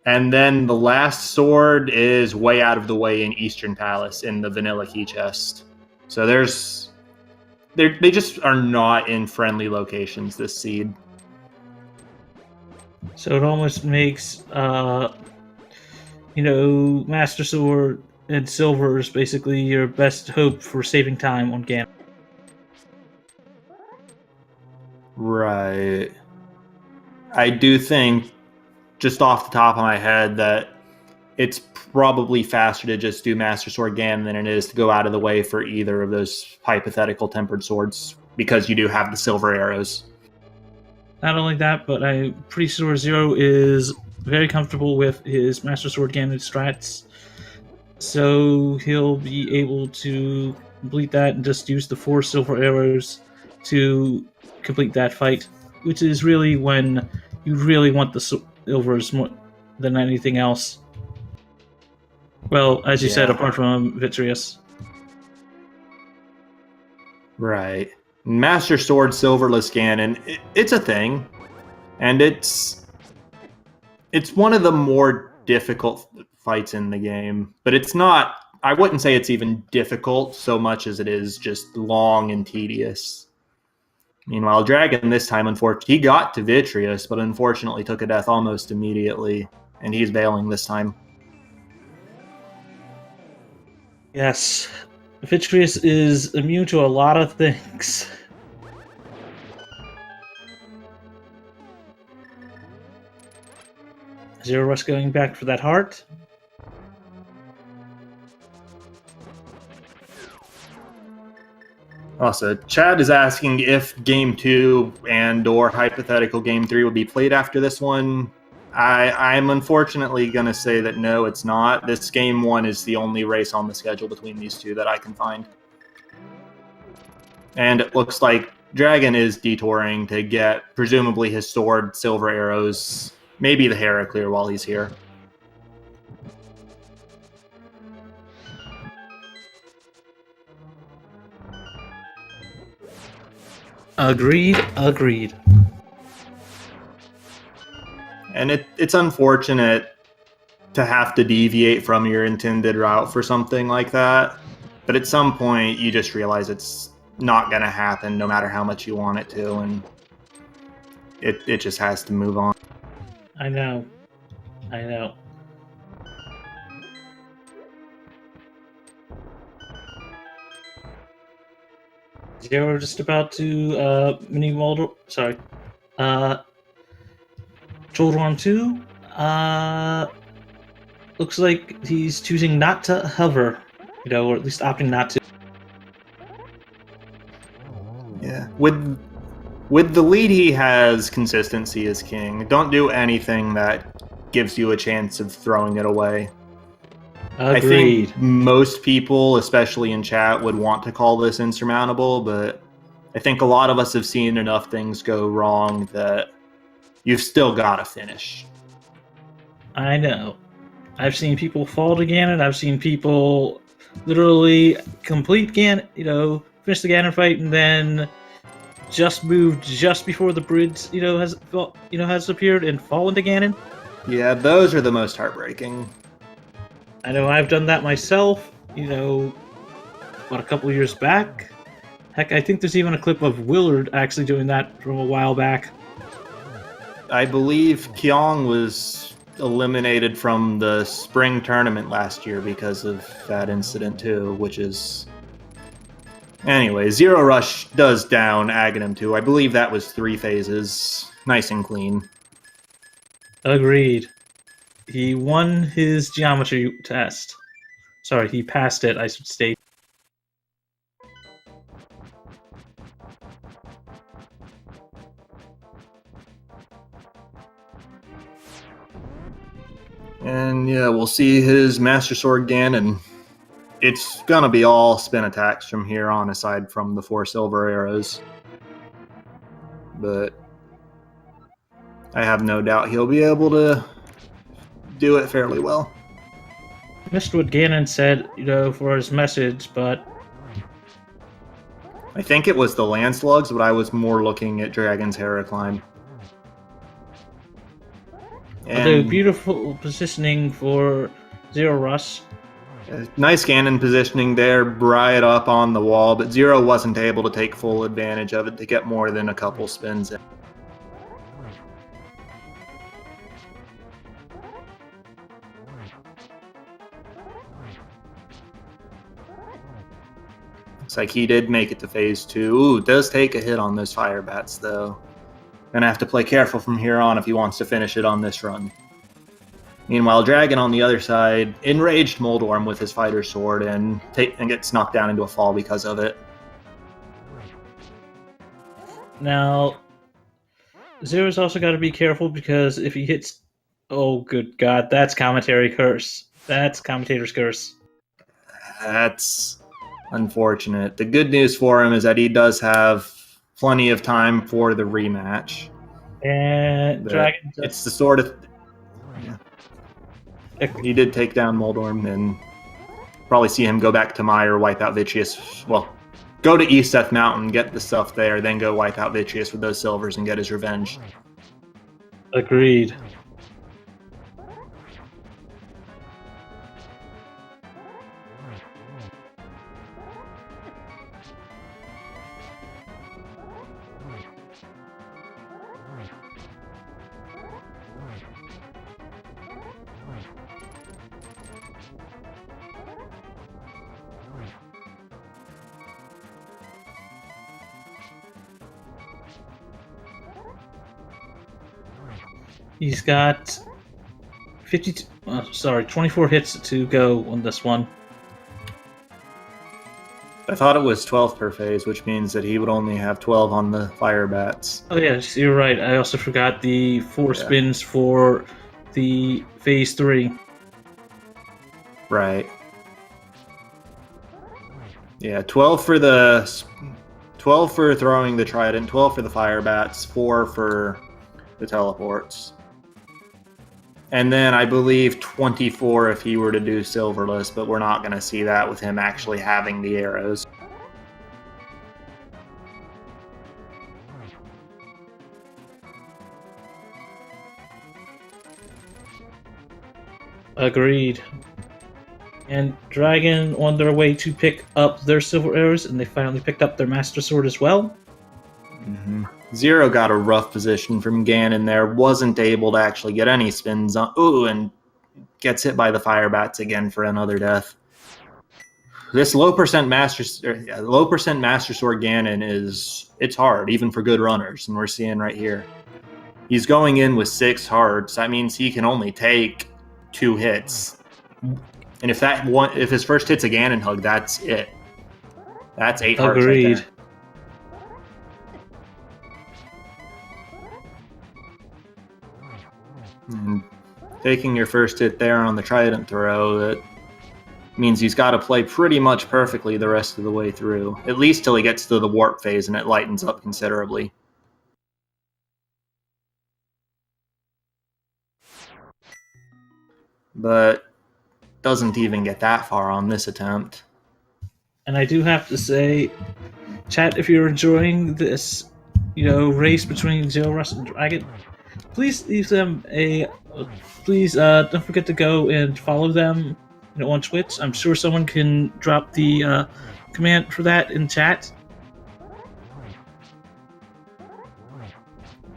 And then the last sword is way out of the way in Eastern Palace in the vanilla key chest. So they just are not in friendly locations this seed. So it almost makes Master Sword and Silver is basically your best hope for saving time on Ganon. Right. I do think, just off the top of my head, that it's probably faster to just do Master Sword Ganon than it is to go out of the way for either of those hypothetical tempered swords, because you do have the silver arrows. Not only that, but I'm pretty sure Zero is very comfortable with his Master Sword Ganon strats, so he'll be able to complete that and just use the 4 silver arrows to complete that fight, which is really when you really want the silvers more than anything else. Well, as you said, apart from Vitreous. Right. Master Sword Silverless Ganon, it's a thing. And it's one of the more difficult fights in the game. But it's not, I wouldn't say it's even difficult so much as it is just long and tedious. Meanwhile, Dragon this time, unfortunately, he got to Vitreous, but unfortunately took a death almost immediately. And he's bailing this time. Yes. Vitreous is immune to a lot of things. Zero Rush going back for that heart. Also, Chad is asking if Game 2 and or hypothetical Game 3 will be played after this one. I'm unfortunately going to say that no, it's not. This Game 1 is the only race on the schedule between these two that I can find. And it looks like Dragon is detouring to get, presumably, his sword, silver arrows, maybe the Heraclear while he's here. Agreed. And it's unfortunate to have to deviate from your intended route for something like that. But at some point, you just realize it's not going to happen no matter how much you want it to. And it just has to move on. I know. Zero just about to mini model. Sorry. Trollworm 2. Looks like he's choosing not to hover, or at least opting not to. Yeah. With the lead he has, consistency is king. Don't do anything that gives you a chance of throwing it away. Agreed. I think most people, especially in chat, would want to call this insurmountable, but I think a lot of us have seen enough things go wrong that you've still got to finish. I know. I've seen people fall to Ganon. I've seen people literally complete Ganon, finish the Ganon fight and then just moved just before the bridge, has appeared and fallen to Ganon. Yeah, those are the most heartbreaking. I know I've done that myself, a couple years back. Heck, I think there's even a clip of Willard actually doing that from a while back. I believe Kyong was eliminated from the spring tournament last year because of that incident too, which is... Anyway, Zero Rush does down Aghanim 2. I believe that was 3 phases. Nice and clean. Agreed. He won his geometry test. Sorry, he passed it, I should state. And yeah, we'll see his Master Sword Ganon. It's gonna be all spin attacks from here on, aside from the 4 silver arrows. But I have no doubt he'll be able to do it fairly well. Missed what Ganon said, for his message, but... I think it was the land slugs, but I was more looking at Dragon's Heraclimb. Although beautiful positioning for Zero Rush. Nice Ganon positioning there, right up on the wall, but Zero wasn't able to take full advantage of it to get more than a couple spins in. Looks like he did make it to phase 2. Ooh, does take a hit on those fire bats, though. Gonna have to play careful from here on if he wants to finish it on this run. Meanwhile, Dragon on the other side, enraged Moldorm with his fighter sword and gets knocked down into a fall because of it. Now, Zero's also got to be careful because if he hits... Oh, good God, that's commentary curse. That's commentator's curse. That's unfortunate. The good news for him is that he does have plenty of time for the rematch. And Dragon... It's the sort of... Yeah. He did take down Moldorm, and probably see him go back to Meyer, wipe out Vitius. Well, go to East Death Mountain, get the stuff there, then go wipe out Vitius with those silvers and get his revenge. Agreed. He's got 24 hits to go on this one. I thought it was 12 per phase, which means that he would only have 12 on the fire bats. Oh yes, you're right. I also forgot the 4 spins for the phase 3. Right. Yeah, 12 for throwing the trident, 12 for the fire bats, 4 for the teleports. And then I believe 24 if he were to do silverless, but we're not going to see that with him actually having the arrows. Agreed. And Dragon on their way to pick up their silver arrows, and they finally picked up their Master Sword as well. Mm-hmm. Zero got a rough position from Ganon there, wasn't able to actually get any spins on. Ooh, and gets hit by the fire bats again for another death. This low percent Master Sword Ganon it's hard, even for good runners, and we're seeing right here. He's going in with 6 hearts. That means he can only take 2 hits. And if his first hit's a Ganon hug, that's it. That's 8 hearts right there. And taking your first hit there on the trident throw, that means he's got to play pretty much perfectly the rest of the way through, at least till he gets to the warp phase and it lightens up considerably. But doesn't even get that far on this attempt. And I do have to say, chat, if you're enjoying this race between Zero Rush and Dragon, please leave them a. Please don't forget to go and follow them. On Twitch. I'm sure someone can drop the command for that in chat.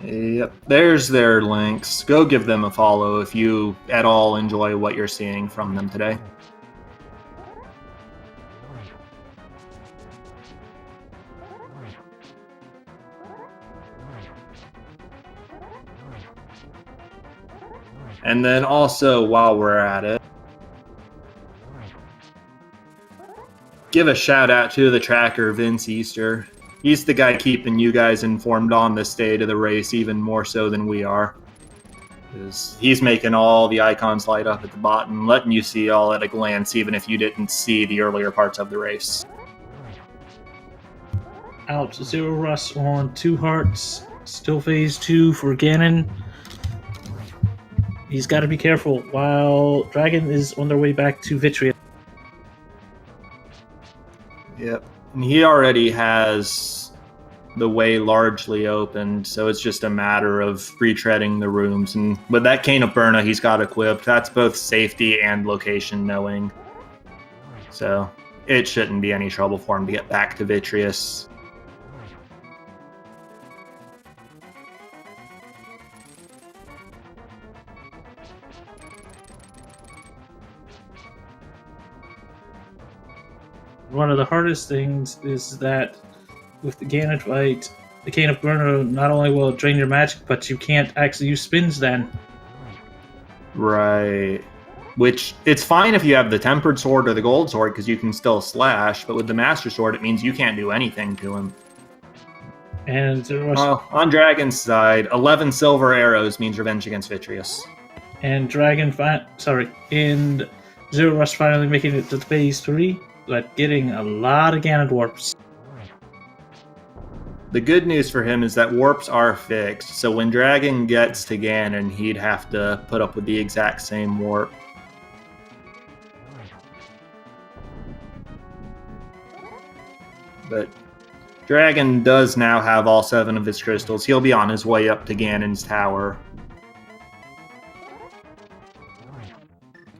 Yep, there's their links. Go give them a follow if you at all enjoy what you're seeing from them today. And then also, while we're at it, give a shout out to the tracker, Vince Easter. He's the guy keeping you guys informed on the state of the race even more so than we are. He's making all the icons light up at the bottom, letting you see all at a glance, even if you didn't see the earlier parts of the race. Out Zero Rush on 2 hearts. Still phase 2 for Ganon. He's got to be careful while Dragon is on their way back to Vitria. Yep. And he already has the way largely opened, so it's just a matter of retreading the rooms. And with that Cane of Burna he's got equipped, that's both safety and location knowing. So it shouldn't be any trouble for him to get back to Vitrius. One of the hardest things is that with the Ganon fight, the Cane of Burna not only will drain your magic, but you can't actually use spins then. Right. Which, it's fine if you have the Tempered Sword or the Gold Sword, because you can still slash, but with the Master Sword, it means you can't do anything to him. And on Dragon's side, 11 silver arrows means revenge against Vitrius. And and Zero Rush finally making it to phase 3. But getting a lot of Ganon warps. The good news for him is that warps are fixed, so when Dragon gets to Ganon, he'd have to put up with the exact same warp. But Dragon does now have all 7 of his crystals. He'll be on his way up to Ganon's tower.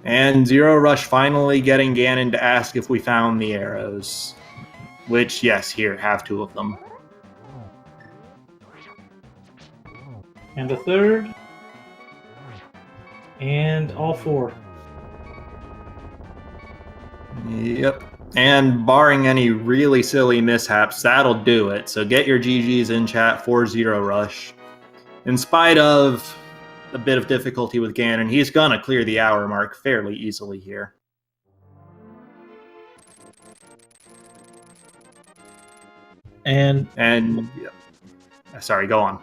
And Zero Rush finally getting Ganon to ask if we found the arrows. Which, yes, here, have 2 of them. And a third. And all 4. Yep. And barring any really silly mishaps, that'll do it. So get your GGs in chat for Zero Rush. In spite of a bit of difficulty with Ganon, he's gonna clear the hour mark fairly easily here. And yeah. Sorry, go on.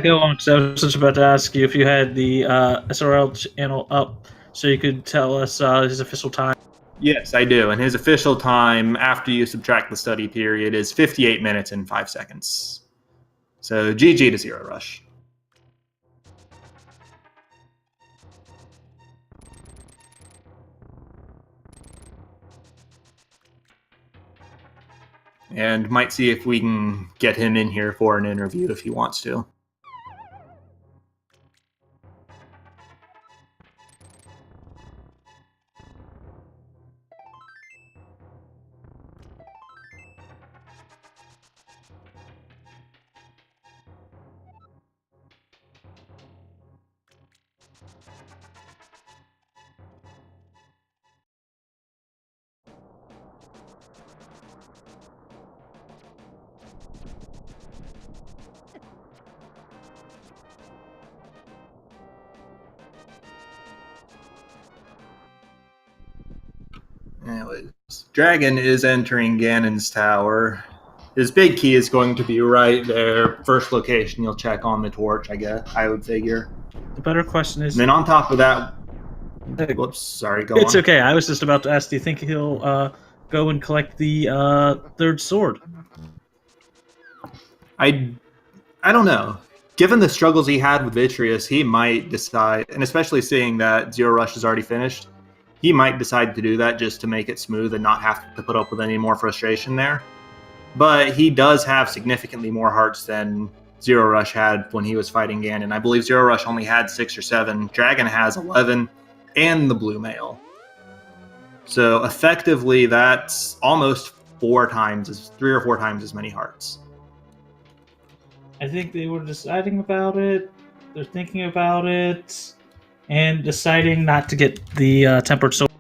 Go on, because I was just about to ask you if you had the SRL channel up so you could tell us his official time. Yes, I do. And his official time, after you subtract the study period, is 58 minutes and 5 seconds. So GG to Zero Rush. And might see if we can get him in here for an interview if he wants to. Anyways, Dragon is entering Ganon's tower. His big key is going to be right there. First location you'll check on the torch, I guess, I would figure. The better question is... And then on top of that... Whoops, sorry, go on. It's okay, I was just about to ask, do you think he'll go and collect the third sword? I don't know. Given the struggles he had with Vitrius, he might decide, and especially seeing that Zero Rush is already finished, he might decide to do that just to make it smooth and not have to put up with any more frustration there. But he does have significantly more hearts than Zero Rush had when he was fighting Ganon. I believe Zero Rush only had 6 or 7. Dragon has 11, and the blue male. So effectively, that's almost 3 or 4 times as many hearts. I think they were deciding about it. They're thinking about it, and deciding not to get the tempered sword.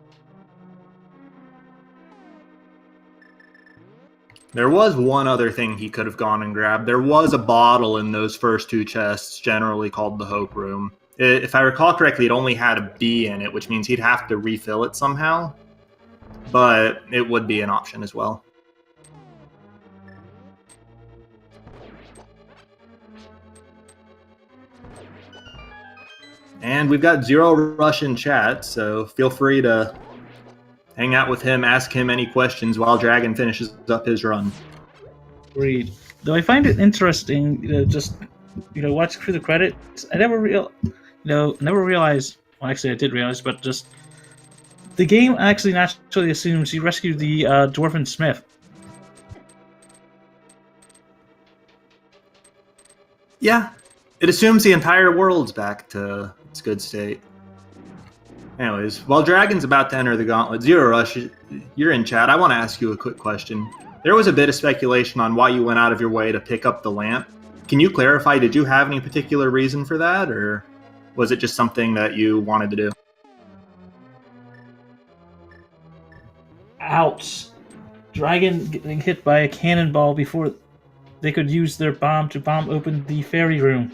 There was one other thing he could have gone and grabbed. There was a bottle in those first 2 chests, generally called the Hope Room. If I recall correctly, it only had a B in it, which means he'd have to refill it somehow. But it would be an option as well. And we've got Zero Rush in chat, so feel free to hang out with him, ask him any questions while Dragon finishes up his run. Agreed. Though I find it interesting, just watching through the credits, I never realized. Well, actually, I did realize, but just the game actually naturally assumes you rescued the Dwarven Smith. Yeah, it assumes the entire world's back to its good state. Anyways, while Dragon's about to enter the gauntlet, Zero Rush, you're in chat. I want to ask you a quick question. There was a bit of speculation on why you went out of your way to pick up the lamp. Can you clarify, did you have any particular reason for that, or was it just something that you wanted to do? Ouch. Dragon getting hit by a cannonball before they could use their bomb to bomb open the fairy room.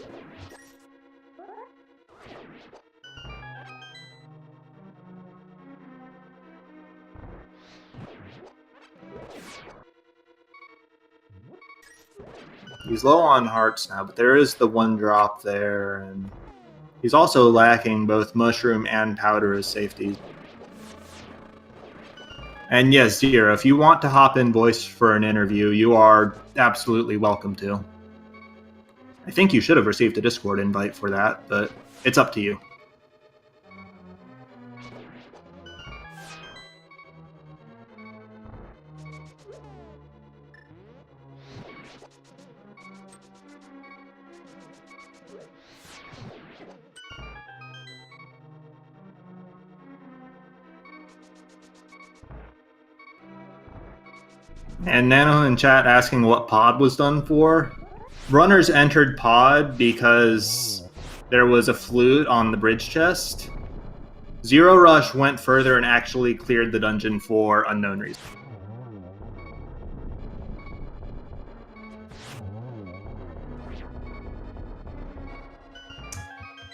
He's low on hearts now, but there is the 1 drop there, and he's also lacking both mushroom and powder as safeties. And yes, Zero, if you want to hop in voice for an interview, you are absolutely welcome to. I think you should have received a Discord invite for that, but it's up to you. And Nano in chat asking what pod was done for. Runners entered pod because there was a flute on the bridge chest. Zero Rush went further and actually cleared the dungeon for unknown reason.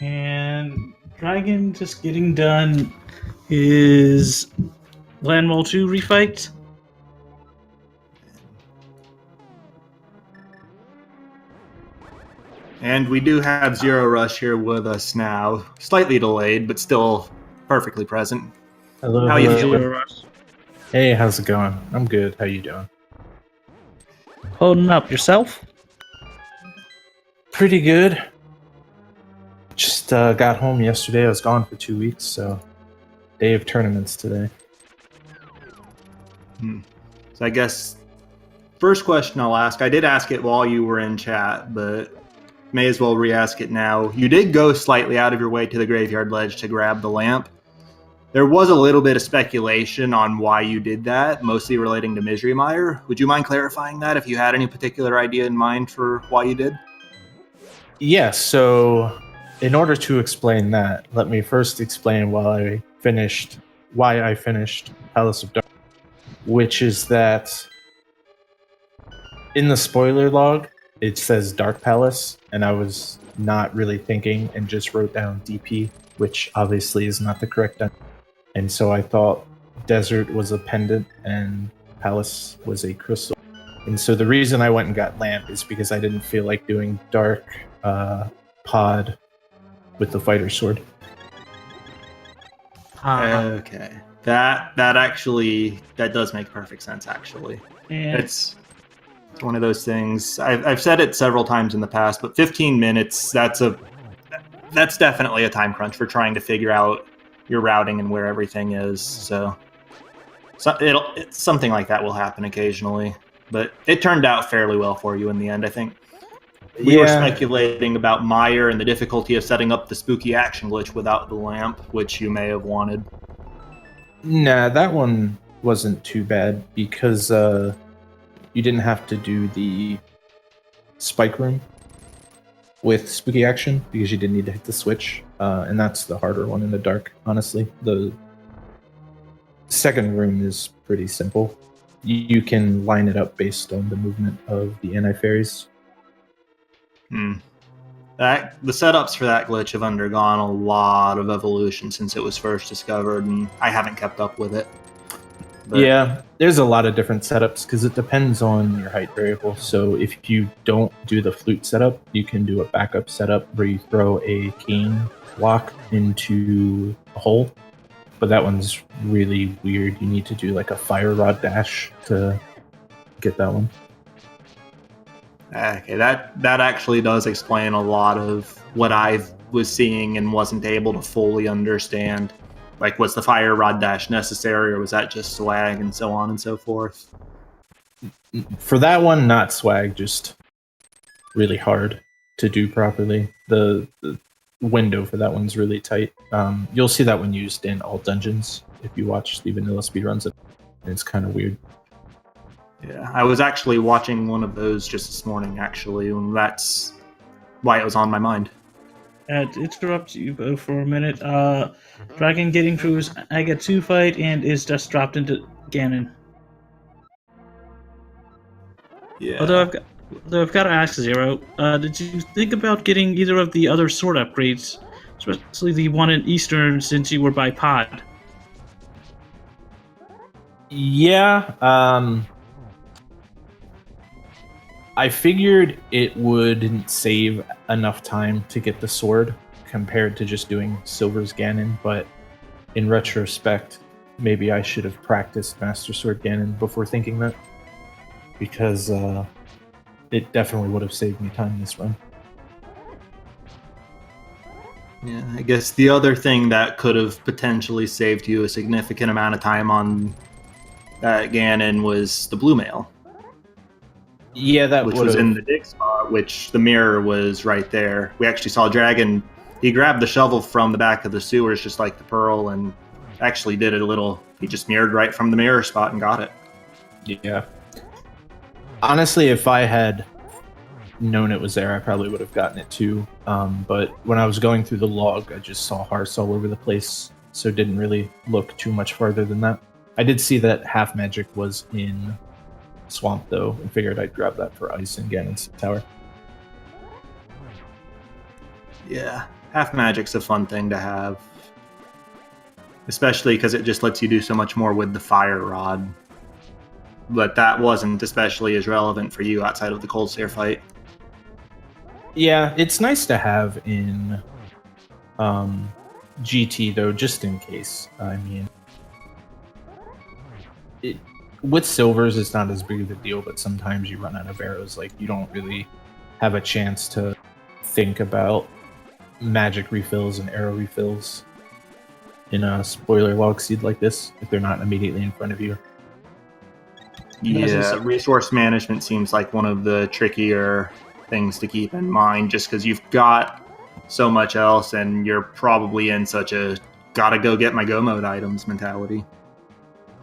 And Dragon just getting done his Landwall 2 refight. And we do have Zero Rush here with us now. Slightly delayed, but still perfectly present. Hello. How you hello. feeling? Zero Rush. Hey, how's it going? I'm good. How you doing? Holding up. Yourself? Pretty good. Just got home yesterday. I was gone for 2 weeks, so day of tournaments today. So I guess first question I'll ask, I did ask it while you were in chat, but may as well re-ask it now. You did go slightly out of your way to the graveyard ledge to grab the lamp. There was a little bit of speculation on why you did that, mostly relating to Misery Mire. Would you mind clarifying that if you had any particular idea in mind for why you did? Yeah, so in order to explain that, let me first explain why I finished Palace of Dark, which is that in the spoiler log, it says Dark Palace, and I was not really thinking and just wrote down DP, which obviously is not the correct answer. And so I thought Desert was a pendant and Palace was a crystal. And so the reason I went and got Lamp is because I didn't feel like doing Dark Pod with the Fighter Sword. Okay. That does make perfect sense, actually. And It's one of those things. I've said it several times in the past, but 15 minutes, that's definitely a time crunch for trying to figure out your routing and where everything is. So something like that will happen occasionally, but it turned out fairly well for you in the end, I think. We were speculating about Meyer and the difficulty of setting up the spooky action glitch without the lamp, which you may have wanted. Nah, that one wasn't too bad because you didn't have to do the spike room with spooky action because you didn't need to hit the switch, and that's the harder one in the dark, honestly. The second room is pretty simple. You can line it up based on the movement of the anti-fairies. The setups for that glitch have undergone a lot of evolution since it was first discovered, and I haven't kept up with it. But yeah, there's a lot of different setups because it depends on your height variable. So if you don't do the flute setup, you can do a backup setup where you throw a cane block into a hole. But that one's really weird. You need to do like a fire rod dash to get that one. Okay, that actually does explain a lot of what I was seeing and wasn't able to fully understand. Like, was the fire rod dash necessary, or was that just swag, and so on and so forth? For that one, not swag, just really hard to do properly. The window for that one's really tight. You'll see that one used in all dungeons if you watch the vanilla speedruns. It's kind of weird. Yeah, I was actually watching one of those just this morning, actually, and that's why it was on my mind. To interrupt you both for a minute, Dragon getting through his Aga 2 fight and is just dropped into Ganon. Yeah. Although I've got to ask Zero, did you think about getting either of the other sword upgrades, especially the one in Eastern, since you were by pod? Yeah, I figured it wouldn't save enough time to get the sword compared to just doing Silver's Ganon, but in retrospect, maybe I should have practiced Master Sword Ganon before thinking that, because it definitely would have saved me time this run. Yeah, I guess the other thing that could have potentially saved you a significant amount of time on that Ganon was the blue mail. Yeah, that which was in the dig spot, which the mirror was right there. We actually saw Dragon. He grabbed the shovel from the back of the sewers, just like the Pearl, and actually did it a little. He just mirrored right from the mirror spot and got it. Yeah. Honestly, if I had known it was there, I probably would have gotten it too. But when I was going through the log, I just saw hearts all over the place, so didn't really look too much farther than that. I did see that half magic was in Swamp though, and figured I'd grab that for ice and Ganon's tower. Yeah, half magic's a fun thing to have, especially because it just lets you do so much more with the fire rod. But that wasn't especially as relevant for you outside of the Cold Seer fight. Yeah, it's nice to have in GT though, just in case. I mean, with silvers, it's not as big of a deal, but sometimes you run out of arrows. Like, you don't really have a chance to think about magic refills and arrow refills in a spoiler log seed like this if they're not immediately in front of you. Yeah, resource management seems like one of the trickier things to keep in mind, just because you've got so much else and you're probably in such a gotta go get my go mode items mentality.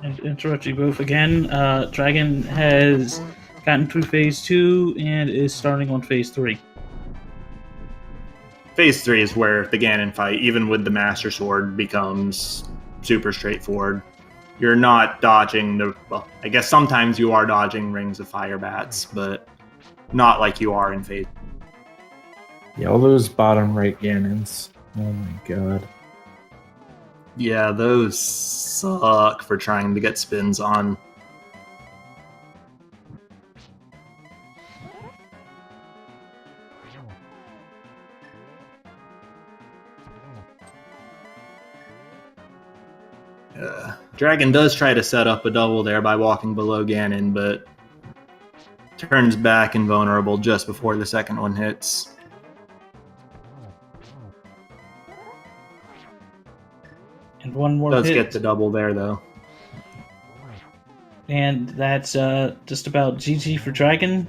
And interrupt you both again. Dragon has gotten through phase 2 and is starting on phase 3. Phase 3 is where the Ganon fight, even with the Master Sword, becomes super straightforward. You're not dodging the... Well, I guess sometimes you are dodging rings of fire bats, but not like you are in phase. Yeah, all those bottom right Ganons. Oh my god. Yeah, those suck for trying to get spins on. Dragon does try to set up a double there by walking below Ganon, but turns back invulnerable just before the second one hits. And one more Does hit. get the double there, though. And that's just about GG for Dragon.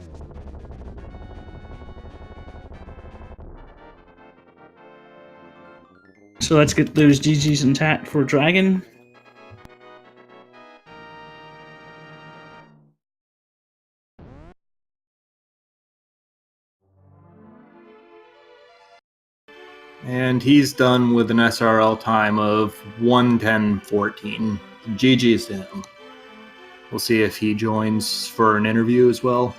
So let's get those GGs intact for Dragon. And he's done with an SRL time of 1:10:14. GG's to him. We'll see if he joins for an interview as well.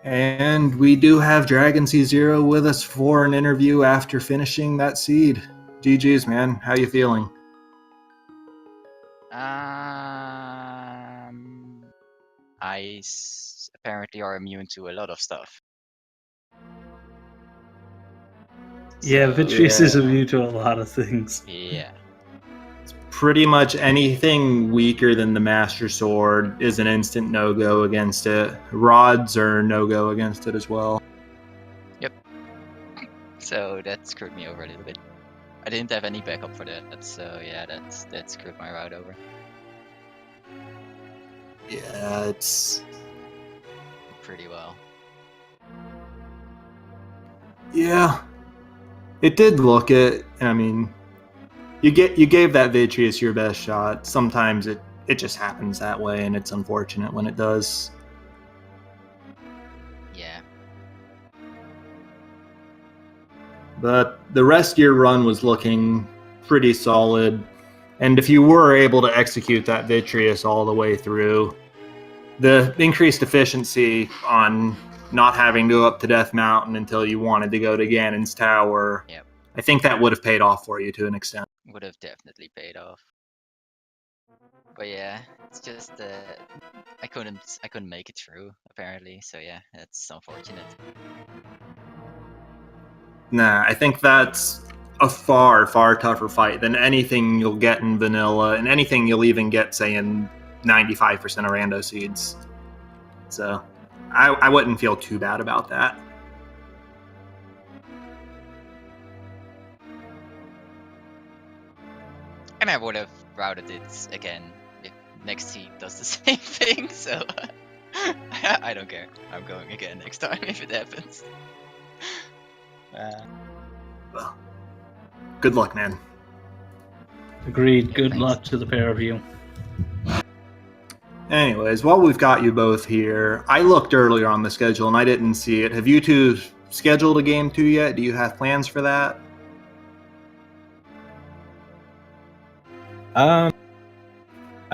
And we do have dragonc0 with us for an interview after finishing that seed. GG's, man. How you feeling? Apparently are immune to a lot of stuff. Yeah, So, Vitreous is immune to a lot of things. Yeah. Pretty much anything weaker than the Master Sword is an instant no-go against it. Rods are no-go against it as well. So that screwed me over a little bit. I didn't have any backup for that, so yeah, that screwed my route over. Yeah, it's... Pretty well. Yeah. It did look it. I mean, you gave that Vitreous your best shot. Sometimes it just happens that way, and it's unfortunate when it does. Yeah. But the rest of your run was looking pretty solid. And if you were able to execute that Vitreous all the way through, the increased efficiency on not having to go up to Death Mountain until you wanted to go to Ganon's Tower, Yep. I think that would have paid off for you to an extent. Would have definitely paid off. But yeah, it's just I couldn't make it through apparently. So yeah, that's unfortunate. Nah, I think that's a far, far tougher fight than anything you'll get in vanilla, and anything you'll even get, say, in 95% of rando seeds. So I wouldn't feel too bad about that. And I would have routed it again if next seed does the same thing. So I don't care. I'm going again next time if it happens. Well, good luck, man. Agreed. Good Thanks. luck to the pair of you. Anyways, while we've got you both here, I looked earlier on the schedule and I didn't see it. Have you two scheduled a game 2 yet? Do you have plans for that? I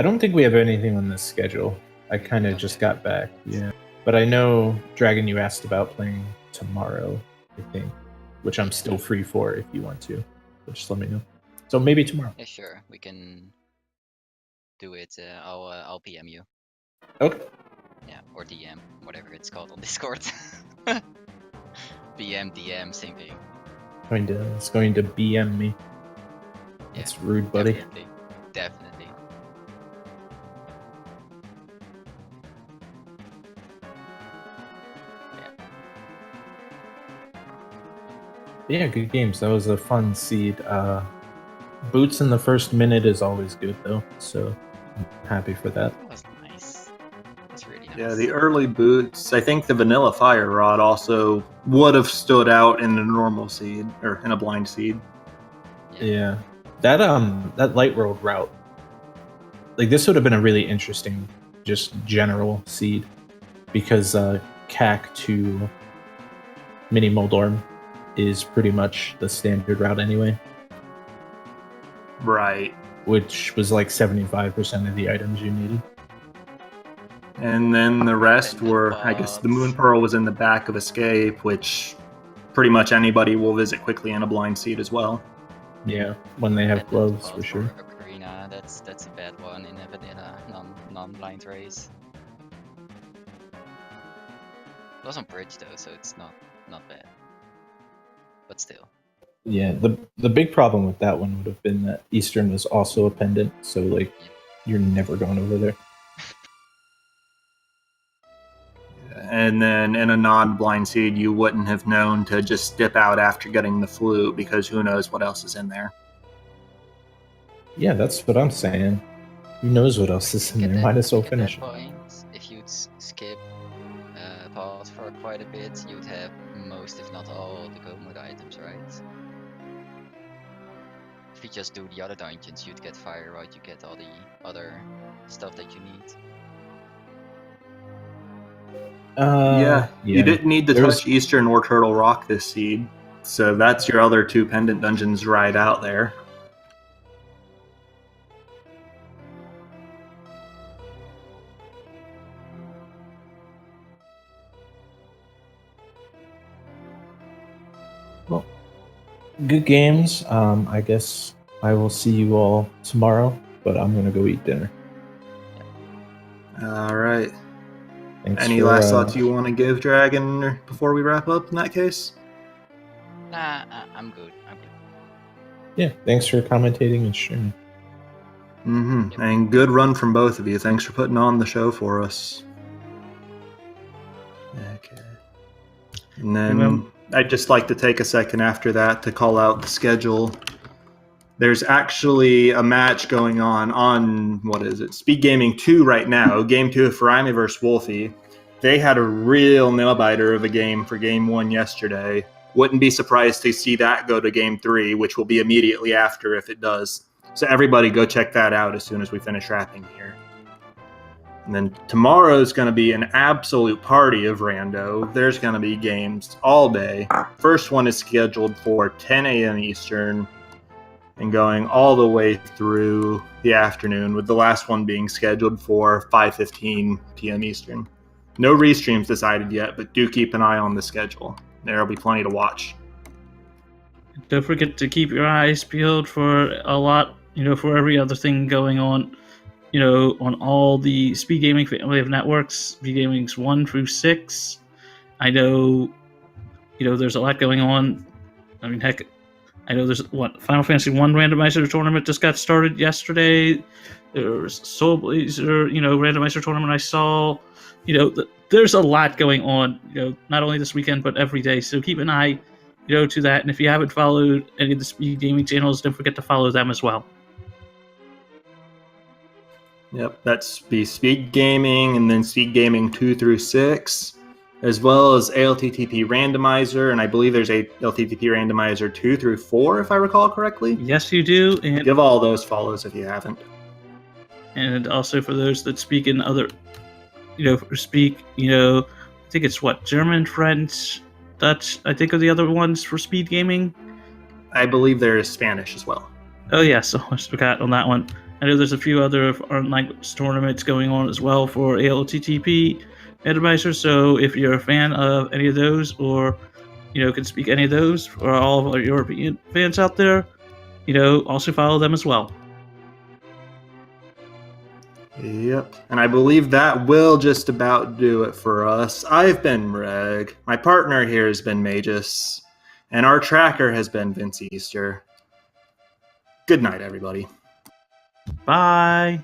don't think we have anything on the schedule. I kind of Okay. just got back, yeah. But I know, Dragon, you asked about playing tomorrow, I think, which I'm still free for if you want to. So just let me know. So maybe tomorrow. Yeah, sure. We can do it. I'll PM you. Okay. Yeah, or DM, whatever it's called on Discord. PM, DM, same thing. It's going to BM me. Yeah, That's rude, buddy. Definitely. Yeah, good games. That was a fun seed. Boots in the first minute is always good, though. So I'm happy for that. That was nice. That's really nice. Yeah, the early boots. I think the vanilla fire rod also would have stood out in a normal seed or in a blind seed. Yeah. That light world route. Like, this would have been a really interesting, just general seed, because CAC to Mini Moldorm is pretty much the standard route anyway. Right. which was like 75% of the items you needed. And then the rest And the were, I guess, the bots. Moon Pearl was in the back of Escape, which pretty much anybody will visit quickly in a blind seed as well. Yeah, when they have And the gloves bot for sure. Ocarina, that's a bad one in a vanilla non-blind race. It was on bridge though, so it's not bad. But still. Yeah, the big problem with that one would have been that Eastern was also a pendant, so like you're never going over there. And then in a non-blind seed, you wouldn't have known to just dip out after getting the flute because who knows what else is in there. Yeah, that's what I'm saying. Who knows what else is in At there? that- Might as well at finish that it. point, if you'd skip pause for quite a bit, you'd have most, if not all, the gold mode items, right? If you just do the other dungeons, you'd get fire right, you get all the other stuff that you need. You didn't need to There's- touch Eastern or Turtle Rock this seed, so that's your other two pendant dungeons right out there. Well, good games. I guess I will see you all tomorrow, but I'm gonna go eat dinner. All right. Thanks Any for, last thoughts you want to give, Dragon, before we wrap up in that case? Nah, I'm good. I'm good. Yeah, thanks for commentating and streaming. Mm-hmm. And good run from both of you. Thanks for putting on the show for us. Okay. And then I'd just like to take a second after that to call out the schedule. There's actually a match going on what is it? Speed Gaming 2 right now. Game 2 of Farimi vs. Wolfie. They had a real nail-biter of a game for Game 1 yesterday. Wouldn't be surprised to see that go to Game 3, which will be immediately after if it does. So everybody go check that out as soon as we finish wrapping here. And then tomorrow's going to be an absolute party of rando. There's going to be games all day. First one is scheduled for 10 a.m. Eastern and going all the way through the afternoon, with the last one being scheduled for 5:15 p.m. Eastern. No restreams decided yet, but do keep an eye on the schedule. There'll be plenty to watch. Don't forget to keep your eyes peeled for a lot, for every other thing going on, on all the Speed Gaming family of networks, Speed Gaming's 1 through 6. I know, there's a lot going on. I mean, heck, I know there's Final Fantasy 1 Randomizer tournament just got started yesterday. There's Soul Blazer, Randomizer tournament I saw. There's a lot going on, not only this weekend, but every day. So keep an eye, to that. And if you haven't followed any of the Speed Gaming channels, don't forget to follow them as well. Yep, that's be Speed Gaming and then Speed Gaming 2 through 6, as well as ALTTP Randomizer, and I believe there's a ALTTP Randomizer 2 through 4, if I recall correctly. Yes, you do. And give all those follows if you haven't. And also for those that speak in other, I think it's German, French, Dutch, I think are the other ones for Speed Gaming. I believe there is Spanish as well. Oh, yeah, so I forgot on that one. I know there's a few other foreign language tournaments going on as well for ALTTP Randomizer, so if you're a fan of any of those or, can speak any of those for all of our European fans out there, also follow them as well. Yep, and I believe that will just about do it for us. I've been Reg, my partner here has been Magus, and our tracker has been Vince Easter. Good night, everybody. Bye.